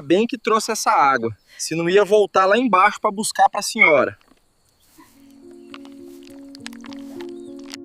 bem que trouxe essa água, se não ia voltar lá embaixo para buscar para a senhora.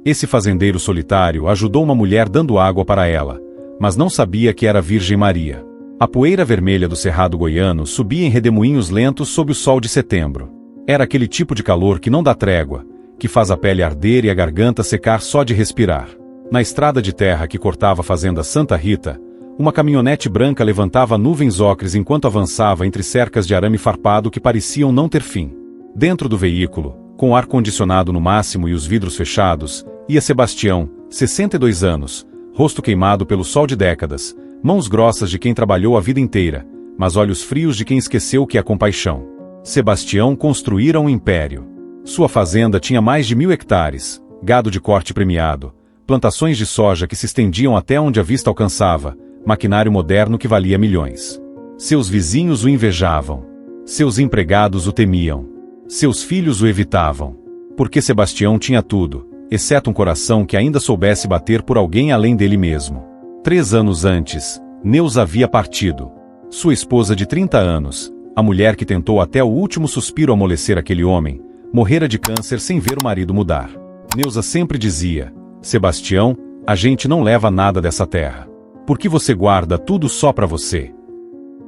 Esse fazendeiro solitário ajudou uma mulher dando água para ela, mas não sabia que era a Virgem Maria. A poeira vermelha do cerrado goiano subia em redemoinhos lentos sob o sol de setembro. Era aquele tipo de calor que não dá trégua, que faz a pele arder e a garganta secar só de respirar. Na estrada de terra que cortava a fazenda Santa Rita, uma caminhonete branca levantava nuvens ocres enquanto avançava entre cercas de arame farpado que pareciam não ter fim. Dentro do veículo, com o ar-condicionado no máximo e os vidros fechados, ia Sebastião, 62 anos, rosto queimado pelo sol de décadas, mãos grossas de quem trabalhou a vida inteira, mas olhos frios de quem esqueceu o que é compaixão. Sebastião construíra um império. Sua fazenda tinha mais de 1000 hectares, gado de corte premiado, plantações de soja que se estendiam até onde a vista alcançava, maquinário moderno que valia milhões. Seus vizinhos o invejavam. Seus empregados o temiam. Seus filhos o evitavam. Porque Sebastião tinha tudo, exceto um coração que ainda soubesse bater por alguém além dele mesmo. 3 anos antes, Neuza havia partido. Sua esposa de 30 anos, a mulher que tentou até o último suspiro amolecer aquele homem, morrera de câncer sem ver o marido mudar. Neuza sempre dizia: Sebastião, a gente não leva nada dessa terra. Por que você guarda tudo só para você?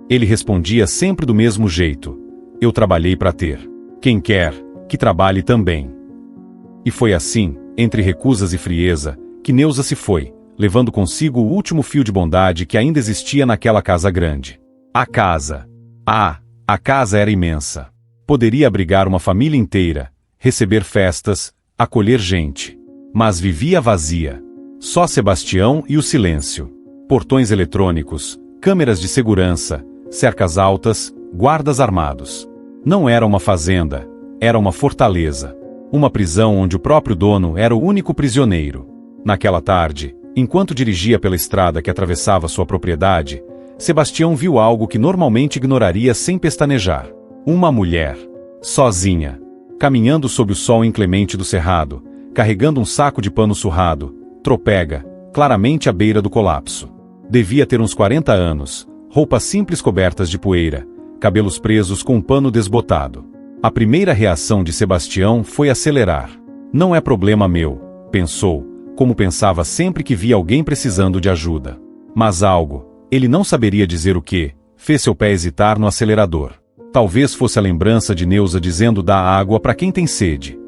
Ele respondia sempre do mesmo jeito: eu trabalhei para ter. Quem quer, que trabalhe também. E foi assim, entre recusas e frieza, que Neuza se foi, levando consigo o último fio de bondade que ainda existia naquela casa grande. A casa. A casa era imensa. Poderia abrigar uma família inteira, receber festas, acolher gente. Mas vivia vazia. Só Sebastião e o silêncio. Portões eletrônicos, câmeras de segurança, cercas altas, guardas armados. Não era uma fazenda, era uma fortaleza. Uma prisão onde o próprio dono era o único prisioneiro. Naquela tarde, enquanto dirigia pela estrada que atravessava sua propriedade, Sebastião viu algo que normalmente ignoraria sem pestanejar. Uma mulher, sozinha, caminhando sob o sol inclemente do cerrado, carregando um saco de pano surrado, tropega, claramente à beira do colapso. Devia ter uns 40 anos, roupas simples cobertas de poeira, cabelos presos com um pano desbotado. A primeira reação de Sebastião foi acelerar. Não é problema meu, pensou, como pensava sempre que via alguém precisando de ajuda. Mas algo, ele não saberia dizer o que, fez seu pé hesitar no acelerador. Talvez fosse a lembrança de Neuza dizendo dá água para quem tem sede.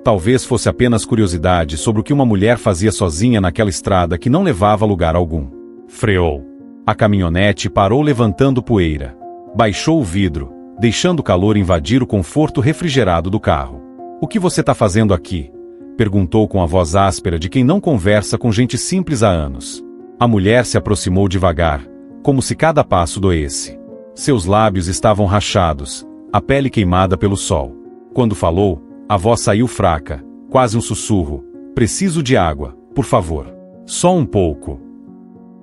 Talvez fosse apenas curiosidade sobre o que uma mulher fazia sozinha naquela estrada que não levava a lugar algum. Freou. A caminhonete parou levantando poeira. Baixou o vidro, deixando o calor invadir o conforto refrigerado do carro. O que você está fazendo aqui? Perguntou com a voz áspera de quem não conversa com gente simples há anos. A mulher se aproximou devagar, como se cada passo doesse. Seus lábios estavam rachados, a pele queimada pelo sol. Quando falou, a voz saiu fraca, quase um sussurro. Preciso de água, por favor. Só um pouco.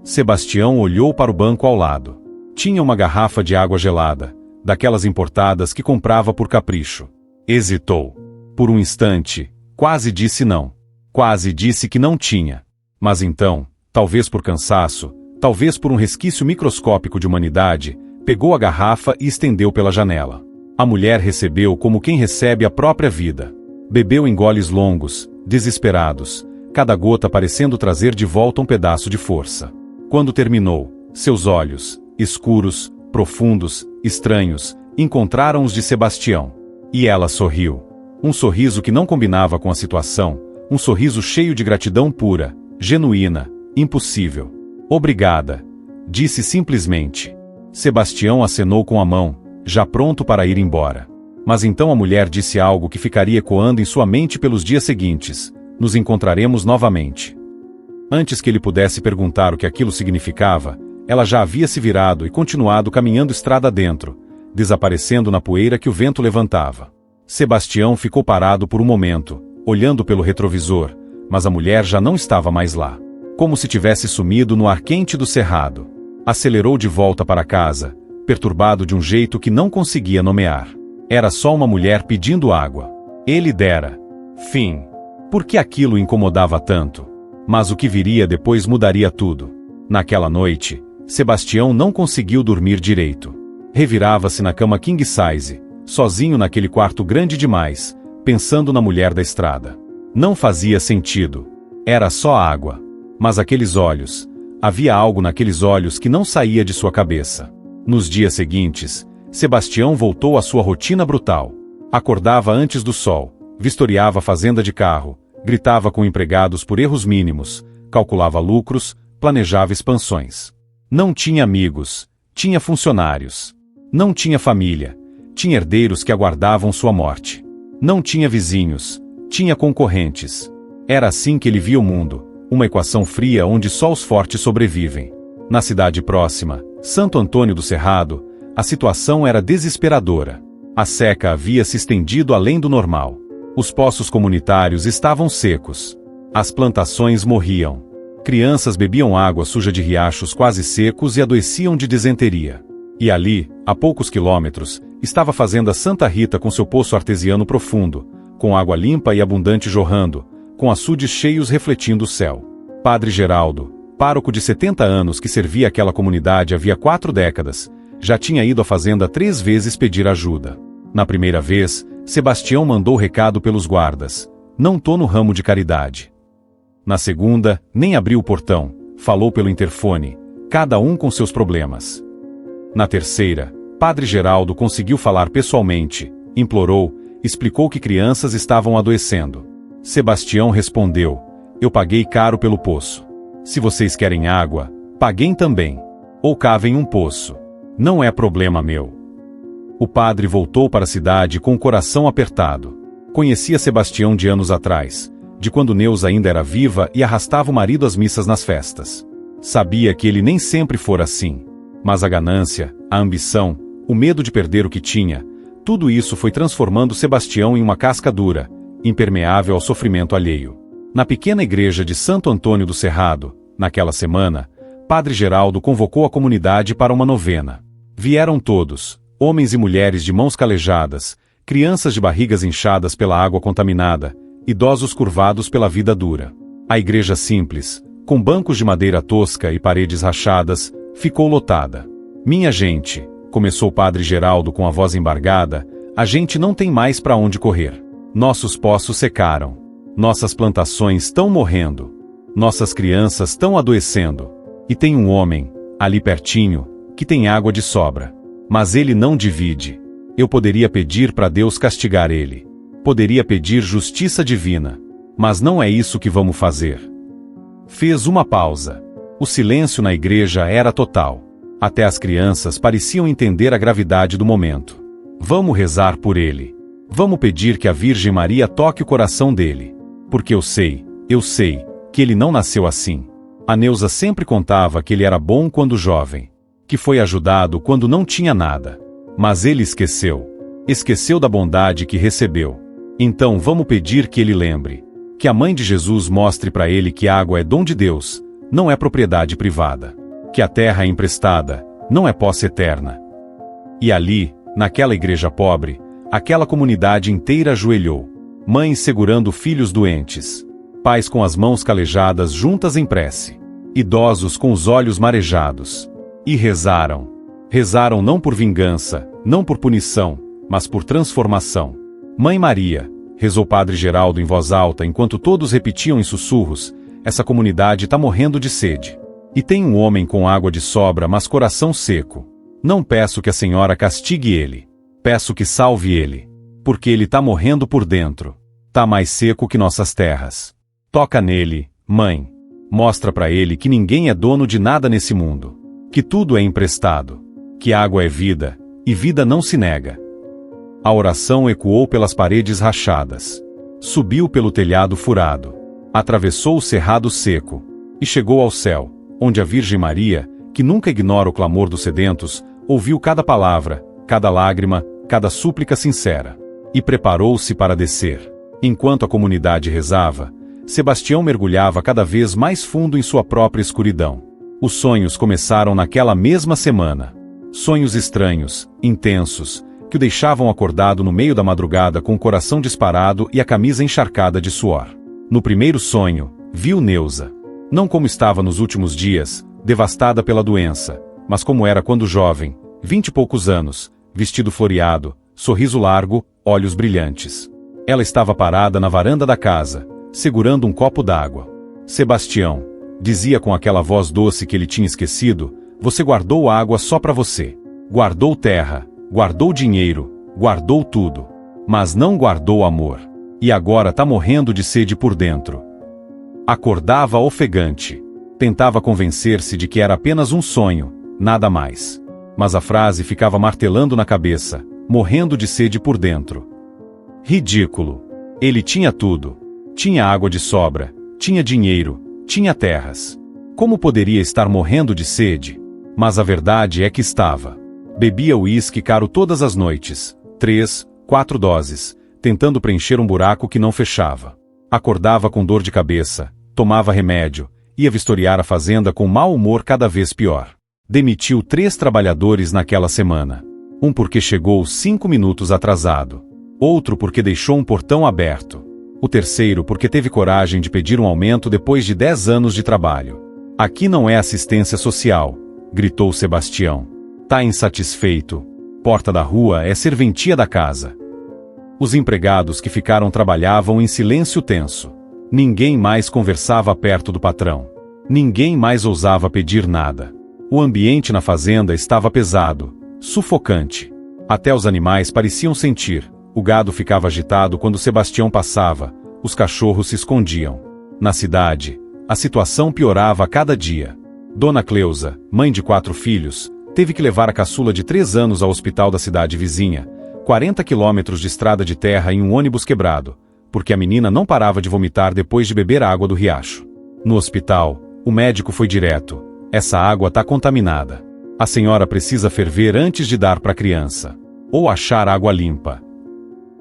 Sebastião olhou para o banco ao lado. Tinha uma garrafa de água gelada, daquelas importadas que comprava por capricho. Hesitou. Por um instante, quase disse não. Quase disse que não tinha. Mas então, talvez por cansaço, talvez por um resquício microscópico de humanidade, pegou a garrafa e estendeu pela janela. A mulher recebeu como quem recebe a própria vida. Bebeu em goles longos, desesperados, cada gota parecendo trazer de volta um pedaço de força. Quando terminou, seus olhos, escuros, profundos, estranhos, encontraram os de Sebastião. E ela sorriu. Um sorriso que não combinava com a situação, um sorriso cheio de gratidão pura, genuína, impossível. Obrigada, disse simplesmente. Sebastião acenou com a mão, já pronto para ir embora. Mas então a mulher disse algo que ficaria ecoando em sua mente pelos dias seguintes: nos encontraremos novamente. Antes que ele pudesse perguntar o que aquilo significava, ela já havia se virado e continuado caminhando estrada dentro, desaparecendo na poeira que o vento levantava. Sebastião ficou parado por um momento, olhando pelo retrovisor, mas a mulher já não estava mais lá. Como se tivesse sumido no ar quente do cerrado. Acelerou de volta para casa, perturbado de um jeito que não conseguia nomear. Era só uma mulher pedindo água. Ele dera. Fim. Por que aquilo o incomodava tanto? Mas o que viria depois mudaria tudo. Naquela noite, Sebastião não conseguiu dormir direito. Revirava-se na cama king size, sozinho naquele quarto grande demais, pensando na mulher da estrada. Não fazia sentido. Era só água. Mas aqueles olhos... Havia algo naqueles olhos que não saía de sua cabeça. Nos dias seguintes, Sebastião voltou à sua rotina brutal. Acordava antes do sol, vistoriava a fazenda de carro, gritava com empregados por erros mínimos, calculava lucros, planejava expansões. Não tinha amigos, tinha funcionários. Não tinha família, tinha herdeiros que aguardavam sua morte. Não tinha vizinhos, tinha concorrentes. Era assim que ele via o mundo, uma equação fria onde só os fortes sobrevivem. Na cidade próxima, Santo Antônio do Cerrado, a situação era desesperadora. A seca havia se estendido além do normal. Os poços comunitários estavam secos. As plantações morriam. Crianças bebiam água suja de riachos quase secos e adoeciam de disenteria. E ali, a poucos quilômetros, estava a fazenda Santa Rita com seu poço artesiano profundo, com água limpa e abundante jorrando, com açudes cheios refletindo o céu. Padre Geraldo, pároco de 70 anos que servia aquela comunidade havia 4 décadas, já tinha ido à fazenda 3 vezes pedir ajuda. Na primeira vez, Sebastião mandou recado pelos guardas: "Não tô no ramo de caridade." Na segunda, nem abriu o portão, falou pelo interfone, cada um com seus problemas. Na terceira, Padre Geraldo conseguiu falar pessoalmente, implorou, explicou que crianças estavam adoecendo. Sebastião respondeu: "Eu paguei caro pelo poço. Se vocês querem água, paguem também. Ou cavem um poço. Não é problema meu." O padre voltou para a cidade com o coração apertado. Conhecia Sebastião de anos atrás, de quando Neuza ainda era viva e arrastava o marido às missas nas festas. Sabia que ele nem sempre fora assim. Mas a ganância, a ambição, o medo de perder o que tinha, tudo isso foi transformando Sebastião em uma casca dura, impermeável ao sofrimento alheio. Na pequena igreja de Santo Antônio do Cerrado, naquela semana, Padre Geraldo convocou a comunidade para uma novena. Vieram todos, homens e mulheres de mãos calejadas, crianças de barrigas inchadas pela água contaminada, idosos curvados pela vida dura. A igreja simples, com bancos de madeira tosca e paredes rachadas, ficou lotada. "Minha gente", começou o Padre Geraldo com a voz embargada, "a gente não tem mais para onde correr. Nossos poços secaram. Nossas plantações estão morrendo. Nossas crianças estão adoecendo. E tem um homem, ali pertinho, que tem água de sobra. Mas ele não divide. Eu poderia pedir para Deus castigar ele. Poderia pedir justiça divina. Mas não é isso que vamos fazer." Fez uma pausa. O silêncio na igreja era total. Até as crianças pareciam entender a gravidade do momento. "Vamos rezar por ele. Vamos pedir que a Virgem Maria toque o coração dele. Porque eu sei, que ele não nasceu assim." A Neuza sempre contava que ele era bom quando jovem, que foi ajudado quando não tinha nada. Mas ele esqueceu. Esqueceu da bondade que recebeu. Então vamos pedir que ele lembre. Que a Mãe de Jesus mostre para ele que a água é dom de Deus, não é propriedade privada. Que a terra é emprestada, não é posse eterna. E ali, naquela igreja pobre, aquela comunidade inteira ajoelhou. Mães segurando filhos doentes. Pais com as mãos calejadas juntas em prece. Idosos com os olhos marejados. E rezaram. Rezaram não por vingança, não por punição, mas por transformação. "Mãe Maria", rezou Padre Geraldo em voz alta enquanto todos repetiam em sussurros, "essa comunidade está morrendo de sede. E tem um homem com água de sobra, mas coração seco. Não peço que a senhora castigue ele. Peço que salve ele. Porque ele está morrendo por dentro. Tá mais seco que nossas terras. Toca nele, mãe. Mostra para ele que ninguém é dono de nada nesse mundo. Que tudo é emprestado. Que água é vida, e vida não se nega." A oração ecoou pelas paredes rachadas. Subiu pelo telhado furado. Atravessou o cerrado seco. E chegou ao céu, onde a Virgem Maria, que nunca ignora o clamor dos sedentos, ouviu cada palavra, cada lágrima, cada súplica sincera. E preparou-se para descer. Enquanto a comunidade rezava, Sebastião mergulhava cada vez mais fundo em sua própria escuridão. Os sonhos começaram naquela mesma semana. Sonhos estranhos, intensos, que o deixavam acordado no meio da madrugada com o coração disparado e a camisa encharcada de suor. No primeiro sonho, viu Neuza. Não como estava nos últimos dias, devastada pela doença, mas como era quando jovem, 20 e poucos anos, vestido floreado, sorriso largo, olhos brilhantes. Ela estava parada na varanda da casa, segurando um copo d'água. Sebastião, dizia com aquela voz doce que ele tinha esquecido, você guardou água só para você. Guardou terra, guardou dinheiro, guardou tudo. Mas não guardou amor. E agora tá morrendo de sede por dentro. Acordava ofegante. Tentava convencer-se de que era apenas um sonho, nada mais. Mas a frase ficava martelando na cabeça, morrendo de sede por dentro. Ridículo. Ele tinha tudo. Tinha água de sobra, tinha dinheiro, tinha terras. Como poderia estar morrendo de sede? Mas a verdade é que estava. Bebia uísque caro todas as noites, 3, 4 doses, tentando preencher um buraco que não fechava. Acordava com dor de cabeça, tomava remédio, ia vistoriar a fazenda com mau humor cada vez pior. Demitiu 3 trabalhadores naquela semana. Um porque chegou 5 minutos atrasado. Outro porque deixou um portão aberto. O terceiro porque teve coragem de pedir um aumento depois de 10 anos de trabalho. Aqui não é assistência social, gritou Sebastião. Tá insatisfeito. Porta da rua é serventia da casa. Os empregados que ficaram trabalhavam em silêncio tenso. Ninguém mais conversava perto do patrão. Ninguém mais ousava pedir nada. O ambiente na fazenda estava pesado, sufocante. Até os animais pareciam sentir. O gado ficava agitado quando Sebastião passava, os cachorros se escondiam. Na cidade, a situação piorava a cada dia. Dona Cleusa, mãe de 4 filhos, teve que levar a caçula de 3 anos ao hospital da cidade vizinha, 40 quilômetros de estrada de terra em um ônibus quebrado, porque a menina não parava de vomitar depois de beber água do riacho. No hospital, o médico foi direto. Essa água está contaminada. A senhora precisa ferver antes de dar para a criança. Ou achar água limpa.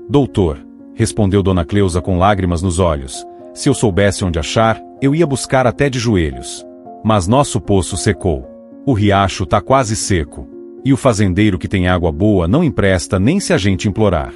Doutor, respondeu Dona Cleusa com lágrimas nos olhos, se eu soubesse onde achar, eu ia buscar até de joelhos. Mas nosso poço secou. O riacho tá quase seco. E o fazendeiro que tem água boa não empresta nem se a gente implorar.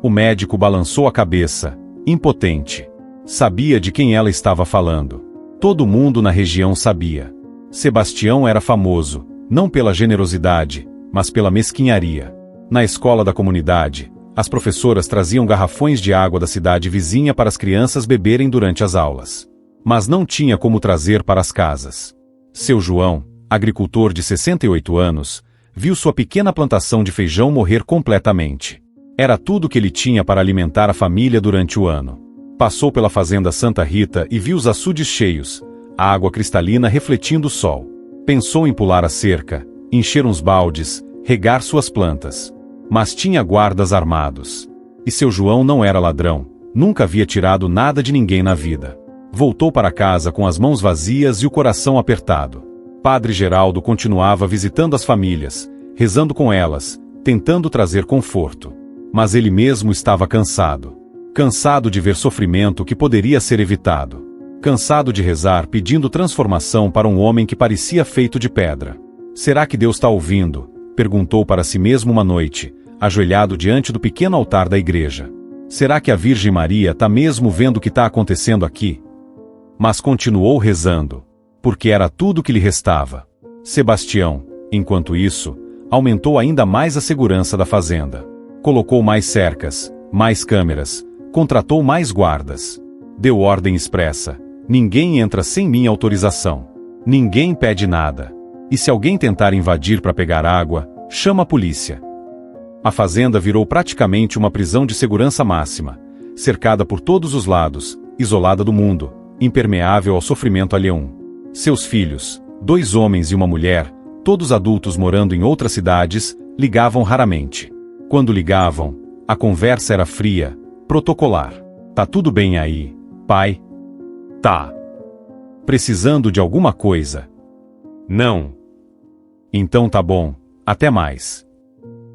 O médico balançou a cabeça, impotente. Sabia de quem ela estava falando. Todo mundo na região sabia. Sebastião era famoso, não pela generosidade, mas pela mesquinharia. Na escola da comunidade, as professoras traziam garrafões de água da cidade vizinha para as crianças beberem durante as aulas. Mas não tinha como trazer para as casas. Seu João, agricultor de 68 anos, viu sua pequena plantação de feijão morrer completamente. Era tudo que ele tinha para alimentar a família durante o ano. Passou pela fazenda Santa Rita e viu os açudes cheios, a água cristalina refletindo o sol. Pensou em pular a cerca, encher uns baldes, regar suas plantas. Mas tinha guardas armados. E seu João não era ladrão, nunca havia tirado nada de ninguém na vida. Voltou para casa com as mãos vazias e o coração apertado. Padre Geraldo continuava visitando as famílias, rezando com elas, tentando trazer conforto. Mas ele mesmo estava cansado. Cansado de ver sofrimento que poderia ser evitado. Cansado de rezar pedindo transformação para um homem que parecia feito de pedra. Será que Deus está ouvindo? Perguntou para si mesmo uma noite, ajoelhado diante do pequeno altar da igreja. Será que a Virgem Maria está mesmo vendo o que está acontecendo aqui? Mas continuou rezando, porque era tudo que lhe restava. Sebastião, enquanto isso, aumentou ainda mais a segurança da fazenda. Colocou mais cercas, mais câmeras, contratou mais guardas. Deu ordem expressa: ninguém entra sem minha autorização. Ninguém pede nada. E se alguém tentar invadir para pegar água, chama a polícia. A fazenda virou praticamente uma prisão de segurança máxima, cercada por todos os lados, isolada do mundo, impermeável ao sofrimento alheio. Seus filhos, 2 homens e uma mulher, todos adultos morando em outras cidades, ligavam raramente. Quando ligavam, a conversa era fria, protocolar. Tá tudo bem aí, pai? Tá. Precisando de alguma coisa? Não. Então tá bom, até mais.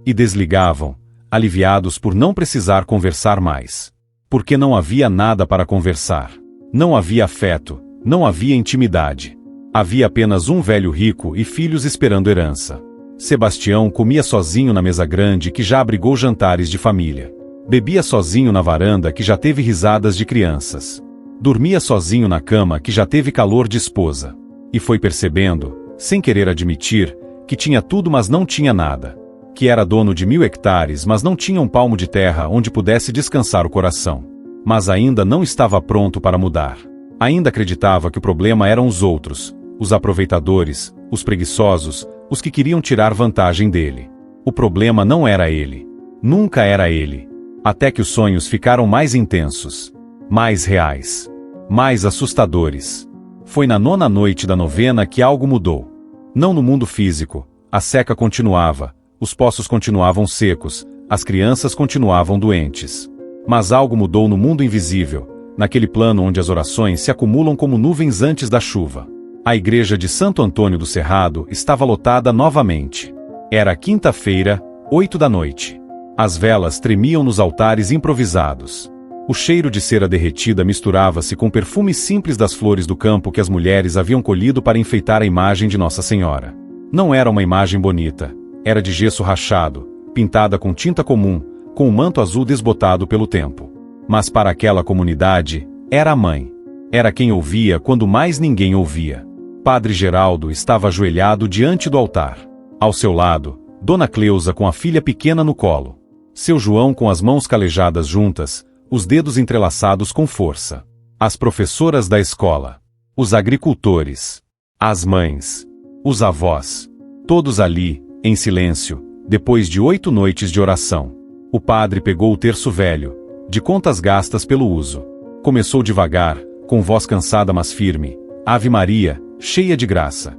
E desligavam, aliviados por não precisar conversar mais. Porque não havia nada para conversar. Não havia afeto, não havia intimidade. Havia apenas um velho rico e filhos esperando herança. Sebastião comia sozinho na mesa grande que já abrigou jantares de família. Bebia sozinho na varanda que já teve risadas de crianças. Dormia sozinho na cama que já teve calor de esposa. E foi percebendo, sem querer admitir, que tinha tudo mas não tinha nada. Que era dono de 1000 hectares mas não tinha um palmo de terra onde pudesse descansar o coração. Mas ainda não estava pronto para mudar. Ainda acreditava que o problema eram os outros, os aproveitadores, os preguiçosos, os que queriam tirar vantagem dele. O problema não era ele. Nunca era ele. Até que os sonhos ficaram mais intensos, mais reais, mais assustadores. Foi na 9ª noite da novena que algo mudou. Não no mundo físico, a seca continuava, os poços continuavam secos, as crianças continuavam doentes. Mas algo mudou no mundo invisível, naquele plano onde as orações se acumulam como nuvens antes da chuva. A igreja de Santo Antônio do Cerrado estava lotada novamente. Era quinta-feira, 8 da noite. As velas tremiam nos altares improvisados. O cheiro de cera derretida misturava-se com o perfume simples das flores do campo que as mulheres haviam colhido para enfeitar a imagem de Nossa Senhora. Não era uma imagem bonita. Era de gesso rachado, pintada com tinta comum, com um manto azul desbotado pelo tempo. Mas para aquela comunidade, era a mãe. Era quem ouvia quando mais ninguém ouvia. Padre Geraldo estava ajoelhado diante do altar. Ao seu lado, Dona Cleusa com a filha pequena no colo. Seu João com as mãos calejadas juntas, os dedos entrelaçados com força. As professoras da escola. Os agricultores. As mães. Os avós. Todos ali, em silêncio, depois de 8 noites de oração. O padre pegou o terço velho, de contas gastas pelo uso. Começou devagar, com voz cansada mas firme. Ave Maria, cheia de graça.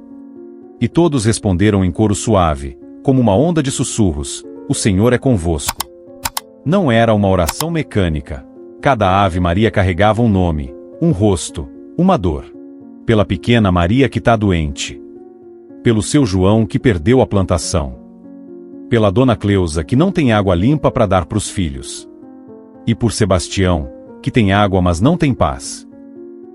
E todos responderam em coro suave, como uma onda de sussurros: o Senhor é convosco. Não era uma oração mecânica. Cada Ave Maria carregava um nome, um rosto, uma dor. Pela pequena Maria que está doente. Pelo seu João que perdeu a plantação. Pela Dona Cleusa que não tem água limpa para dar para os filhos. E por Sebastião, que tem água mas não tem paz.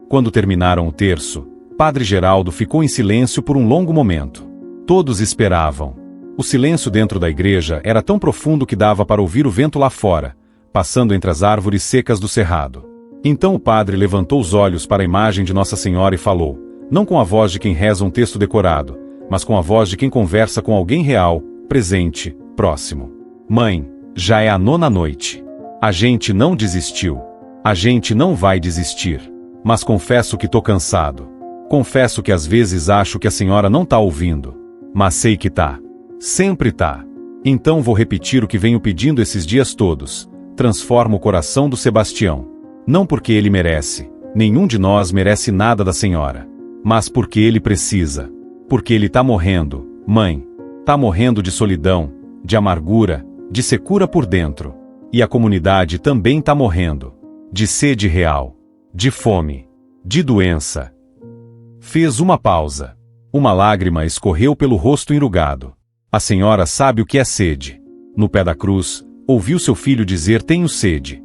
Quando terminaram o terço, Padre Geraldo ficou em silêncio por um longo momento. Todos esperavam. O silêncio dentro da igreja era tão profundo que dava para ouvir o vento lá fora, passando entre as árvores secas do cerrado. Então o padre levantou os olhos para a imagem de Nossa Senhora e falou, não com a voz de quem reza um texto decorado, mas com a voz de quem conversa com alguém real, presente, próximo. Mãe, já é a 9ª noite. A gente não desistiu. A gente não vai desistir. Mas confesso que tô cansado. Confesso que às vezes acho que a senhora não tá ouvindo. Mas sei que tá. Sempre tá. Então vou repetir o que venho pedindo esses dias todos. Transforma o coração do Sebastião. Não porque ele merece. Nenhum de nós merece nada da senhora. Mas porque ele precisa. Porque ele tá morrendo, mãe. Tá morrendo de solidão, de amargura, de secura por dentro. E a comunidade também tá morrendo. De sede real. De fome. De doença. Fez uma pausa. Uma lágrima escorreu pelo rosto enrugado. A senhora sabe o que é sede. No pé da cruz, ouviu seu filho dizer: tenho sede.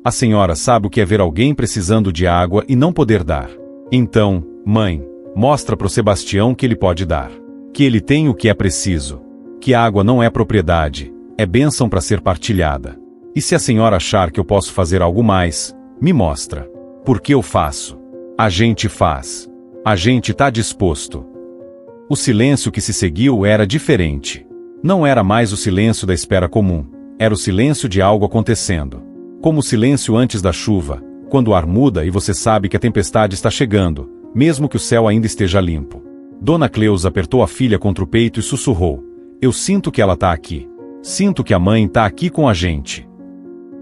A senhora sabe o que é ver alguém precisando de água e não poder dar. Então, mãe, mostra pro Sebastião que ele pode dar. Que ele tem o que é preciso. Que a água não é propriedade, é bênção para ser partilhada. E se a senhora achar que eu posso fazer algo mais, me mostra. Porque eu faço. A gente faz. A gente tá disposto. O silêncio que se seguiu era diferente. Não era mais o silêncio da espera comum. Era o silêncio de algo acontecendo. Como o silêncio antes da chuva, quando o ar muda e você sabe que a tempestade está chegando, mesmo que o céu ainda esteja limpo. Dona Cleusa apertou a filha contra o peito e sussurrou: eu sinto que ela tá aqui. Sinto que a mãe tá aqui com a gente.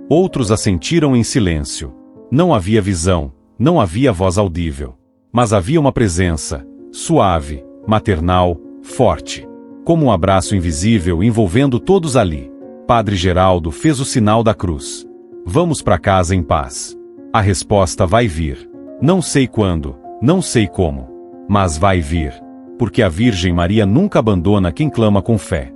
Outros assentiram em silêncio. Não havia visão, não havia voz audível. Mas havia uma presença, suave, maternal, forte. Como um abraço invisível envolvendo todos ali. Padre Geraldo fez o sinal da cruz. Vamos para casa em paz. A resposta vai vir. Não sei quando, não sei como. Mas vai vir. Porque a Virgem Maria nunca abandona quem clama com fé.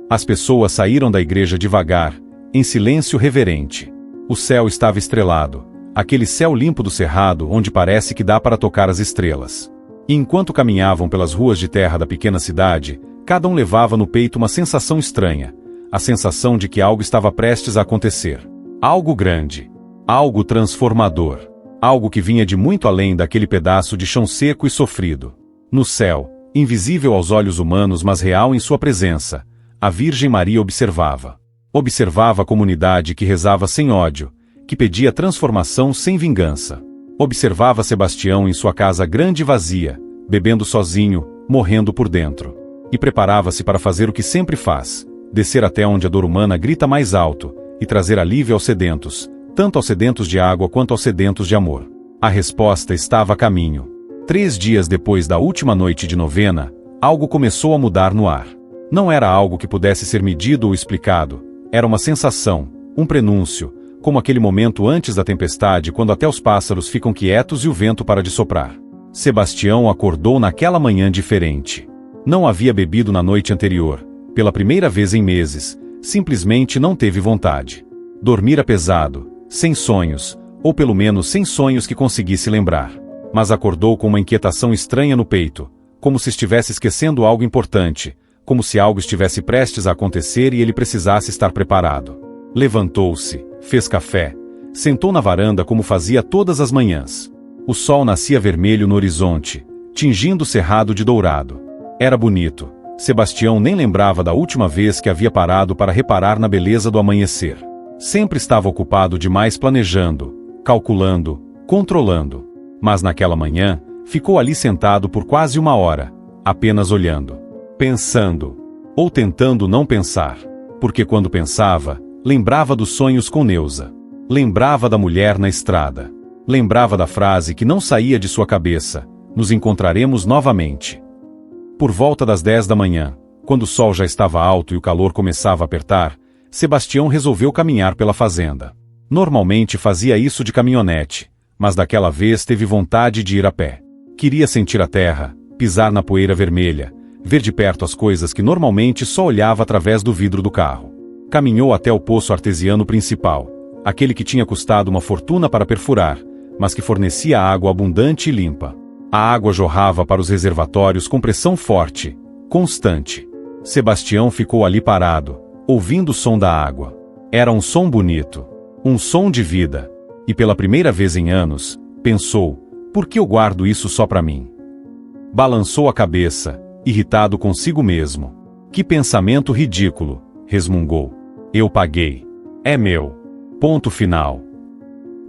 As pessoas saíram da igreja devagar, em silêncio reverente. O céu estava estrelado. Aquele céu limpo do cerrado onde parece que dá para tocar as estrelas. E enquanto caminhavam pelas ruas de terra da pequena cidade, cada um levava no peito uma sensação estranha. A sensação de que algo estava prestes a acontecer. Algo grande. Algo transformador. Algo que vinha de muito além daquele pedaço de chão seco e sofrido. No céu, invisível aos olhos humanos mas real em sua presença, a Virgem Maria observava. Observava a comunidade que rezava sem ódio, que pedia transformação sem vingança. Observava Sebastião em sua casa grande e vazia, bebendo sozinho, morrendo por dentro. E preparava-se para fazer o que sempre faz, descer até onde a dor humana grita mais alto, e trazer alívio aos sedentos, tanto aos sedentos de água quanto aos sedentos de amor. A resposta estava a caminho. 3 dias depois da última noite de novena, algo começou a mudar no ar. Não era algo que pudesse ser medido ou explicado, era uma sensação, um prenúncio, como aquele momento antes da tempestade quando até os pássaros ficam quietos e o vento para de soprar. Sebastião acordou naquela manhã diferente. Não havia bebido na noite anterior, pela primeira vez em meses, simplesmente não teve vontade. Dormira pesado, sem sonhos, ou pelo menos sem sonhos que conseguisse lembrar. Mas acordou com uma inquietação estranha no peito, como se estivesse esquecendo algo importante, como se algo estivesse prestes a acontecer e ele precisasse estar preparado. Levantou-se, fez café, sentou na varanda como fazia todas as manhãs. O sol nascia vermelho no horizonte, tingindo o cerrado de dourado. Era bonito. Sebastião nem lembrava da última vez que havia parado para reparar na beleza do amanhecer. Sempre estava ocupado demais planejando, calculando, controlando. Mas naquela manhã, ficou ali sentado por quase 1 hora, apenas olhando. Pensando. Ou tentando não pensar. Porque quando pensava, lembrava dos sonhos com Neuza. Lembrava da mulher na estrada. Lembrava da frase que não saía de sua cabeça: nos encontraremos novamente. Por volta das 10 da manhã, quando o sol já estava alto e o calor começava a apertar, Sebastião resolveu caminhar pela fazenda. Normalmente fazia isso de caminhonete, mas daquela vez teve vontade de ir a pé. Queria sentir a terra, pisar na poeira vermelha, ver de perto as coisas que normalmente só olhava através do vidro do carro. Caminhou até o poço artesiano principal, aquele que tinha custado uma fortuna para perfurar, mas que fornecia água abundante e limpa. A água jorrava para os reservatórios com pressão forte, constante. Sebastião ficou ali parado, ouvindo o som da água. Era um som bonito, um som de vida. E pela primeira vez em anos, pensou: por que eu guardo isso só para mim? Balançou a cabeça, irritado consigo mesmo. Que pensamento ridículo, resmungou. Eu paguei. É meu. Ponto final.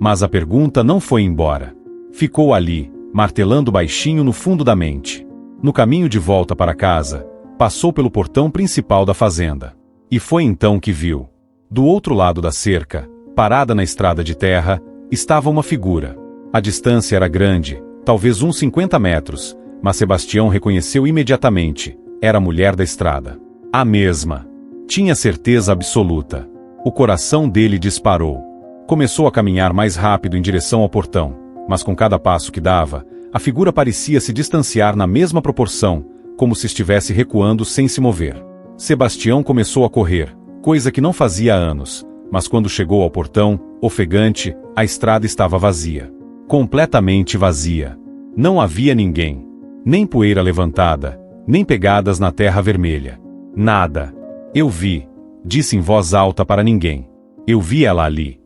Mas a pergunta não foi embora. Ficou ali, martelando baixinho no fundo da mente. No caminho de volta para casa, passou pelo portão principal da fazenda. E foi então que viu. Do outro lado da cerca, parada na estrada de terra, estava uma figura. A distância era grande, talvez uns 50 metros, mas Sebastião reconheceu imediatamente. Era a mulher da estrada. A mesma. Tinha certeza absoluta. O coração dele disparou. Começou a caminhar mais rápido em direção ao portão, mas com cada passo que dava, a figura parecia se distanciar na mesma proporção, como se estivesse recuando sem se mover. Sebastião começou a correr, coisa que não fazia há anos, mas quando chegou ao portão, ofegante, a estrada estava vazia. Completamente vazia. Não havia ninguém. Nem poeira levantada, nem pegadas na terra vermelha. Nada. Eu vi, disse em voz alta para ninguém. Eu vi ela ali.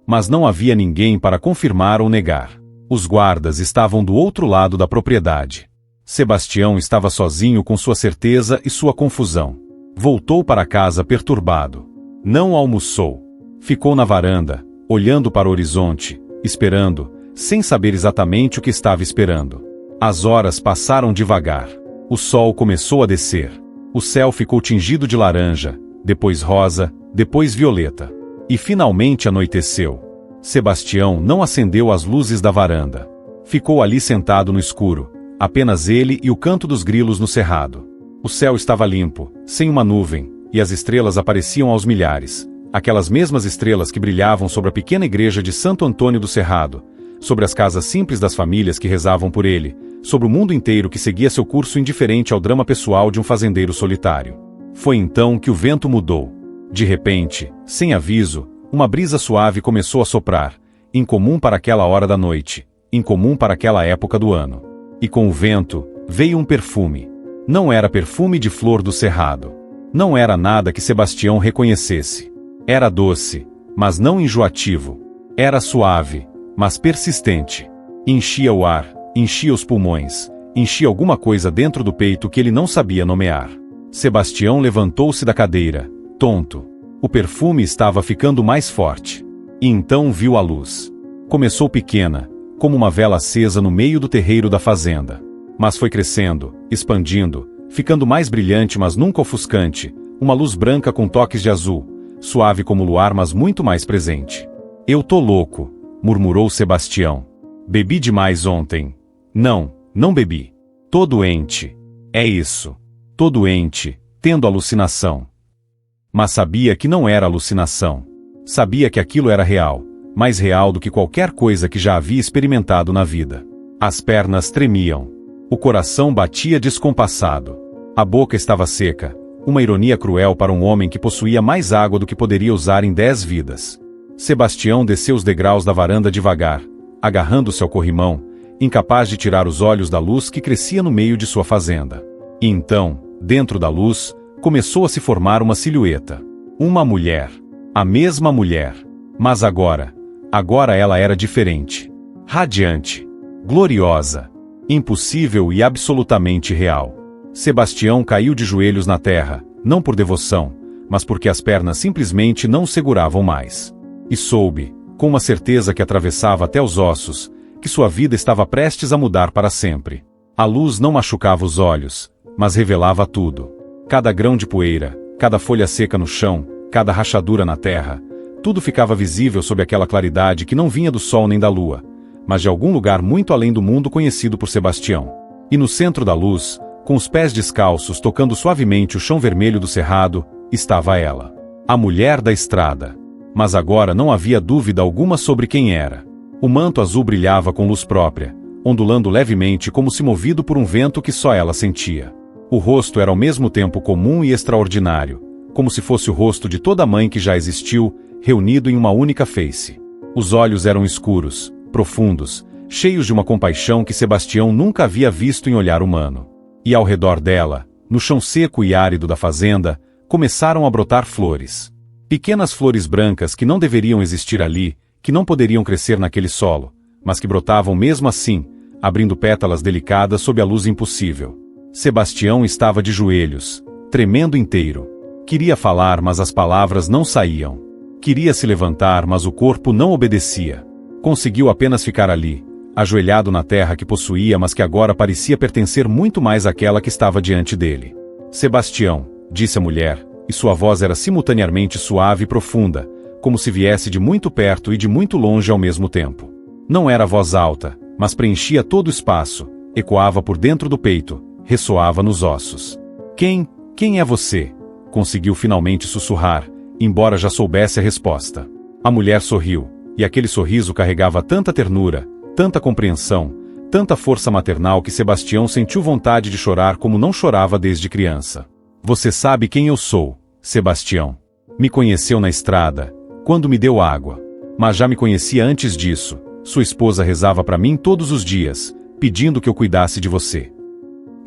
Mas não havia ninguém para confirmar ou negar. Os guardas estavam do outro lado da propriedade. Sebastião estava sozinho com sua certeza e sua confusão. Voltou para casa perturbado. Não almoçou. Ficou na varanda, olhando para o horizonte, esperando, sem saber exatamente o que estava esperando. As horas passaram devagar. O sol começou a descer. O céu ficou tingido de laranja, depois rosa, depois violeta. E finalmente anoiteceu. Sebastião não acendeu as luzes da varanda. Ficou ali sentado no escuro, apenas ele e o canto dos grilos no cerrado. O céu estava limpo, sem uma nuvem, e as estrelas apareciam aos milhares. Aquelas mesmas estrelas que brilhavam sobre a pequena igreja de Santo Antônio do Cerrado, sobre as casas simples das famílias que rezavam por ele, sobre o mundo inteiro que seguia seu curso indiferente ao drama pessoal de um fazendeiro solitário. Foi então que o vento mudou. De repente, sem aviso, uma brisa suave começou a soprar, incomum para aquela hora da noite, incomum para aquela época do ano. E com o vento, veio um perfume. Não era perfume de flor do cerrado. Não era nada que Sebastião reconhecesse. Era doce, mas não enjoativo. Era suave, mas persistente. Enchia o ar, enchia os pulmões, Enchia alguma coisa dentro do peito que ele não sabia nomear. Sebastião levantou-se da cadeira, tonto. O perfume estava ficando mais forte. E então viu a luz. Começou pequena, como uma vela acesa no meio do terreiro da fazenda. Mas foi crescendo, expandindo, ficando mais brilhante mas nunca ofuscante, uma luz branca com toques de azul, suave como o luar mas muito mais presente. Eu tô louco, murmurou Sebastião. Bebi demais ontem. Não bebi. Tô doente. É isso. Tô doente, tendo alucinação. Mas sabia que não era alucinação. Sabia que aquilo era real, mais real do que qualquer coisa que já havia experimentado na vida. As pernas tremiam. O coração batia descompassado. A boca estava seca, uma ironia cruel para um homem que possuía mais água do que poderia usar em 10 vidas. Sebastião desceu os degraus da varanda devagar, agarrando-se ao corrimão, incapaz de tirar os olhos da luz que crescia no meio de sua fazenda. E então, dentro da luz, começou a se formar uma silhueta. Uma mulher. A mesma mulher. Mas agora ela era diferente. Radiante. Gloriosa. Impossível e absolutamente real. Sebastião caiu de joelhos na terra, não por devoção, mas porque as pernas simplesmente não o seguravam mais. E soube, com uma certeza que atravessava até os ossos, que sua vida estava prestes a mudar para sempre. A luz não machucava os olhos, mas revelava tudo. Cada grão de poeira, cada folha seca no chão, cada rachadura na terra, tudo ficava visível sob aquela claridade que não vinha do sol nem da lua, mas de algum lugar muito além do mundo conhecido por Sebastião. E no centro da luz, com os pés descalços tocando suavemente o chão vermelho do cerrado, estava ela. A mulher da estrada. Mas agora não havia dúvida alguma sobre quem era. O manto azul brilhava com luz própria, ondulando levemente como se movido por um vento que só ela sentia. O rosto era ao mesmo tempo comum e extraordinário, como se fosse o rosto de toda mãe que já existiu, reunido em uma única face. Os olhos eram escuros, profundos, cheios de uma compaixão que Sebastião nunca havia visto em olhar humano. E ao redor dela, no chão seco e árido da fazenda, começaram a brotar flores. Pequenas flores brancas que não deveriam existir ali, que não poderiam crescer naquele solo, mas que brotavam mesmo assim, abrindo pétalas delicadas sob a luz impossível. Sebastião estava de joelhos, tremendo inteiro. Queria falar, mas as palavras não saíam. Queria se levantar, mas o corpo não obedecia. Conseguiu apenas ficar ali, ajoelhado na terra que possuía, mas que agora parecia pertencer muito mais àquela que estava diante dele. Sebastião, disse a mulher, e sua voz era simultaneamente suave e profunda, como se viesse de muito perto e de muito longe ao mesmo tempo. Não era voz alta, mas preenchia todo o espaço, ecoava por dentro do peito, ressoava nos ossos. Quem é você? Conseguiu finalmente sussurrar, embora já soubesse a resposta. A mulher sorriu, e aquele sorriso carregava tanta ternura, tanta compreensão, tanta força maternal que Sebastião sentiu vontade de chorar como não chorava desde criança. Você sabe quem eu sou, Sebastião. Me conheceu na estrada, quando me deu água. Mas já me conhecia antes disso. Sua esposa rezava para mim todos os dias, pedindo que eu cuidasse de você.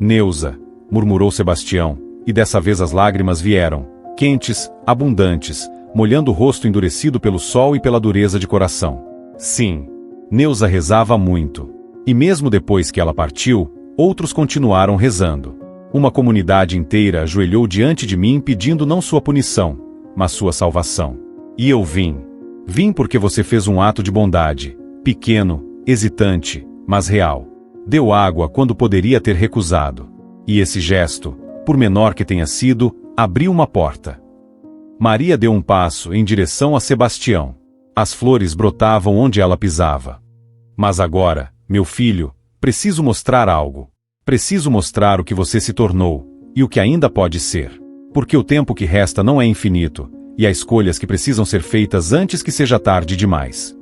Neuza, murmurou Sebastião, e dessa vez as lágrimas vieram, quentes, abundantes, molhando o rosto endurecido pelo sol e pela dureza de coração. Sim, Neuza rezava muito. E mesmo depois que ela partiu, outros continuaram rezando. Uma comunidade inteira ajoelhou diante de mim pedindo não sua punição, mas sua salvação. E eu vim. Vim porque você fez um ato de bondade, pequeno, hesitante, mas real. Deu água quando poderia ter recusado. E esse gesto, por menor que tenha sido, abriu uma porta. Maria deu um passo em direção a Sebastião. As flores brotavam onde ela pisava. Mas agora, meu filho, preciso mostrar algo. Preciso mostrar o que você se tornou, e o que ainda pode ser. Porque o tempo que resta não é infinito, e há escolhas que precisam ser feitas antes que seja tarde demais.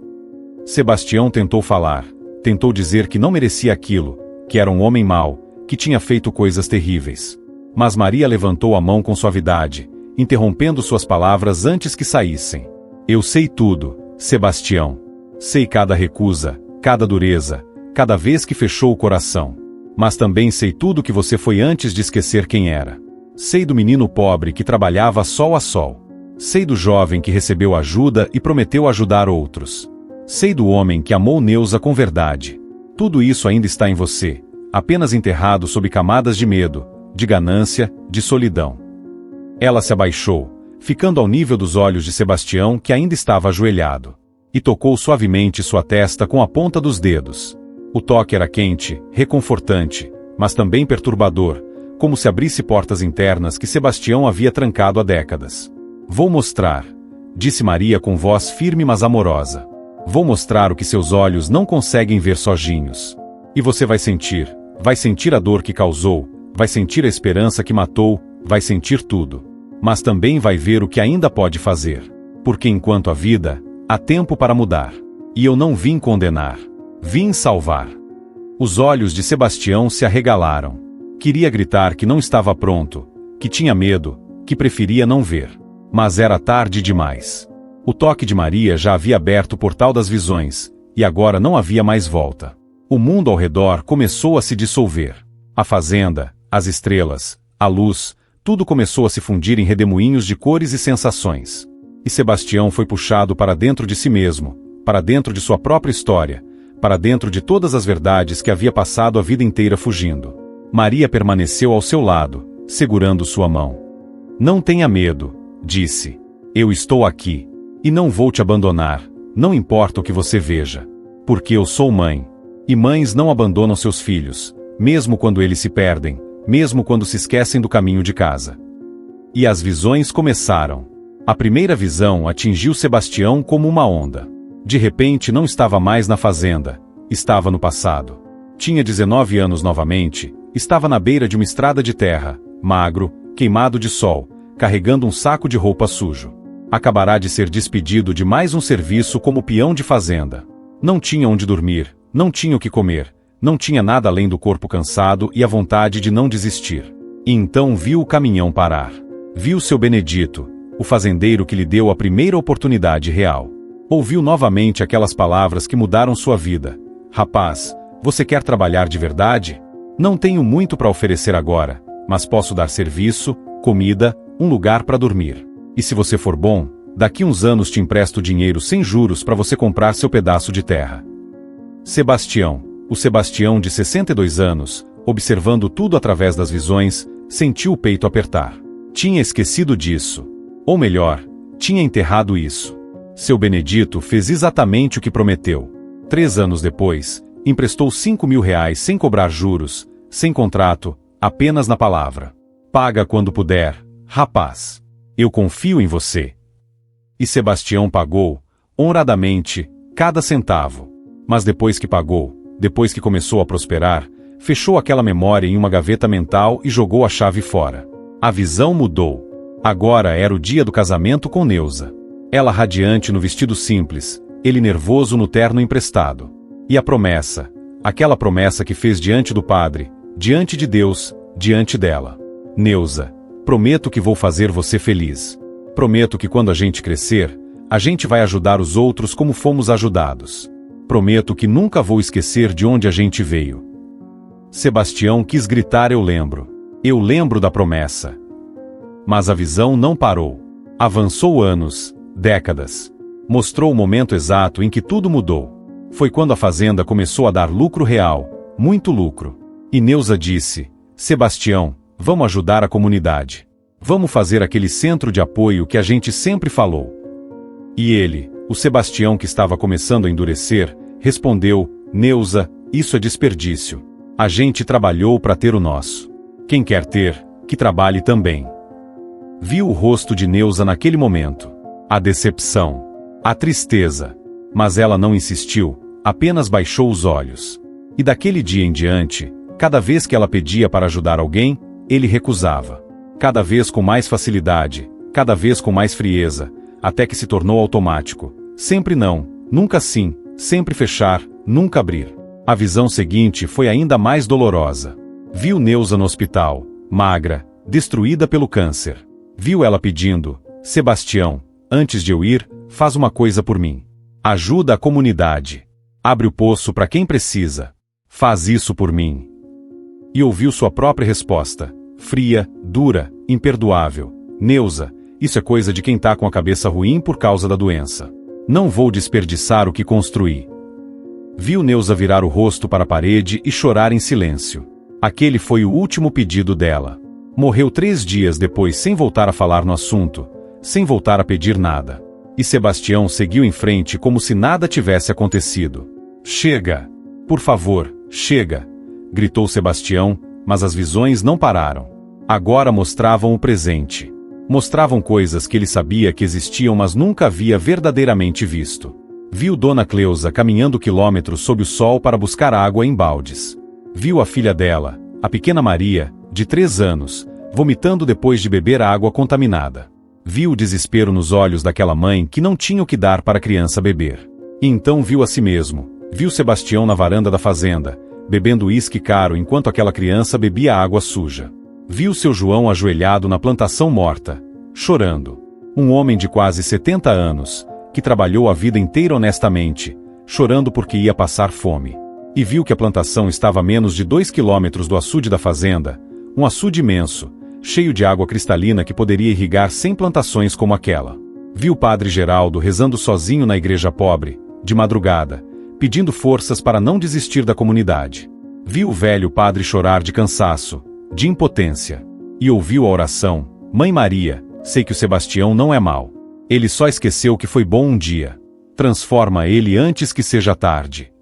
Sebastião tentou falar, tentou dizer que não merecia aquilo, que era um homem mau, que tinha feito coisas terríveis. Mas Maria levantou a mão com suavidade, interrompendo suas palavras antes que saíssem. Eu sei tudo, Sebastião. Sei cada recusa, cada dureza, cada vez que fechou o coração. Mas também sei tudo que você foi antes de esquecer quem era. Sei do menino pobre que trabalhava sol a sol. Sei do jovem que recebeu ajuda e prometeu ajudar outros. Sei do homem que amou Neuza com verdade. Tudo isso ainda está em você, apenas enterrado sob camadas de medo, de ganância, de solidão. Ela se abaixou, ficando ao nível dos olhos de Sebastião, que ainda estava ajoelhado, e tocou suavemente sua testa com a ponta dos dedos. O toque era quente, reconfortante, mas também perturbador, como se abrisse portas internas que Sebastião havia trancado há décadas. Vou mostrar, disse Maria com voz firme mas amorosa. Vou mostrar o que seus olhos não conseguem ver sozinhos. E você vai sentir a dor que causou, vai sentir a esperança que matou, vai sentir tudo. Mas também vai ver o que ainda pode fazer. Porque enquanto há vida, há tempo para mudar. E eu não vim condenar. Vim salvar. Os olhos de Sebastião se arregalaram. Queria gritar que não estava pronto, que tinha medo, que preferia não ver. Mas era tarde demais. O toque de Maria já havia aberto o portal das visões, e agora não havia mais volta. O mundo ao redor começou a se dissolver. A fazenda, as estrelas, a luz, tudo começou a se fundir em redemoinhos de cores e sensações. E Sebastião foi puxado para dentro de si mesmo, para dentro de sua própria história, para dentro de todas as verdades que havia passado a vida inteira fugindo. Maria permaneceu ao seu lado, segurando sua mão. Não tenha medo, disse. Eu estou aqui. E não vou te abandonar, não importa o que você veja. Porque eu sou mãe. E mães não abandonam seus filhos, mesmo quando eles se perdem, mesmo quando se esquecem do caminho de casa. E as visões começaram. A primeira visão atingiu Sebastião como uma onda. De repente não estava mais na fazenda, estava no passado. Tinha 19 anos novamente, estava na beira de uma estrada de terra, magro, queimado de sol, carregando um saco de roupa sujo. Acabará de ser despedido de mais um serviço como peão de fazenda. Não tinha onde dormir, não tinha o que comer, não tinha nada além do corpo cansado e a vontade de não desistir. E então viu o caminhão parar. Viu seu Benedito, o fazendeiro que lhe deu a primeira oportunidade real. Ouviu novamente aquelas palavras que mudaram sua vida. Rapaz, você quer trabalhar de verdade? Não tenho muito para oferecer agora, mas posso dar serviço, comida, um lugar para dormir. E se você for bom, daqui uns anos te empresto dinheiro sem juros para você comprar seu pedaço de terra. Sebastião, o Sebastião de 62 anos, observando tudo através das visões, sentiu o peito apertar. Tinha esquecido disso. Ou melhor, tinha enterrado isso. Seu Benedito fez exatamente o que prometeu. 3 anos depois, emprestou R$ 5.000 sem cobrar juros, sem contrato, apenas na palavra. Paga quando puder, rapaz. Eu confio em você. E Sebastião pagou, honradamente, cada centavo. Mas depois que pagou, depois que começou a prosperar, fechou aquela memória em uma gaveta mental e jogou a chave fora. A visão mudou. Agora era o dia do casamento com Neuza. Ela radiante no vestido simples, ele nervoso no terno emprestado. E a promessa, aquela promessa que fez diante do padre, diante de Deus, diante dela. Neuza, prometo que vou fazer você feliz. Prometo que quando a gente crescer, a gente vai ajudar os outros como fomos ajudados. Prometo que nunca vou esquecer de onde a gente veio. Sebastião quis gritar eu lembro da promessa. Mas a visão não parou. Avançou anos, décadas. Mostrou o momento exato em que tudo mudou. Foi quando a fazenda começou a dar lucro real, muito lucro. E Neuza disse, Sebastião, vamos ajudar a comunidade. Vamos fazer aquele centro de apoio que a gente sempre falou. E ele, o Sebastião que estava começando a endurecer, respondeu, Neuza, isso é desperdício. A gente trabalhou para ter o nosso. Quem quer ter, que trabalhe também. Viu o rosto de Neuza naquele momento. A decepção. A tristeza. Mas ela não insistiu, apenas baixou os olhos. E daquele dia em diante, cada vez que ela pedia para ajudar alguém, ele recusava. Cada vez com mais facilidade, cada vez com mais frieza, até que se tornou automático. Sempre não, nunca sim, sempre fechar, nunca abrir. A visão seguinte foi ainda mais dolorosa. Viu Neuza no hospital, magra, destruída pelo câncer. Viu ela pedindo, Sebastião, antes de eu ir, faz uma coisa por mim. Ajuda a comunidade. Abre o poço para quem precisa. Faz isso por mim. E ouviu sua própria resposta. Fria, dura, imperdoável. Neuza, isso é coisa de quem tá com a cabeça ruim por causa da doença. Não vou desperdiçar o que construí. Viu Neuza virar o rosto para a parede e chorar em silêncio. Aquele foi o último pedido dela. Morreu 3 dias depois sem voltar a falar no assunto, sem voltar a pedir nada. E Sebastião seguiu em frente como se nada tivesse acontecido. Chega! Por favor, chega! Gritou Sebastião, mas as visões não pararam. Agora mostravam o presente. Mostravam coisas que ele sabia que existiam, mas nunca havia verdadeiramente visto. Viu Dona Cleusa caminhando quilômetros sob o sol para buscar água em baldes. Viu a filha dela, a pequena Maria, de 3 anos, vomitando depois de beber água contaminada. Viu o desespero nos olhos daquela mãe que não tinha o que dar para a criança beber. E então viu a si mesmo. Viu Sebastião na varanda da fazenda, bebendo uísque caro enquanto aquela criança bebia água suja. Viu seu João ajoelhado na plantação morta, chorando. Um homem de quase 70 anos, que trabalhou a vida inteira honestamente, chorando porque ia passar fome. E viu que a plantação estava a menos de 2 quilômetros do açude da fazenda, um açude imenso, cheio de água cristalina que poderia irrigar 100 plantações como aquela. Viu o padre Geraldo rezando sozinho na igreja pobre, de madrugada, pedindo forças para não desistir da comunidade. Viu o velho padre chorar de cansaço, de impotência. E ouviu a oração: Mãe Maria, sei que o Sebastião não é mau. Ele só esqueceu que foi bom um dia. Transforma ele antes que seja tarde.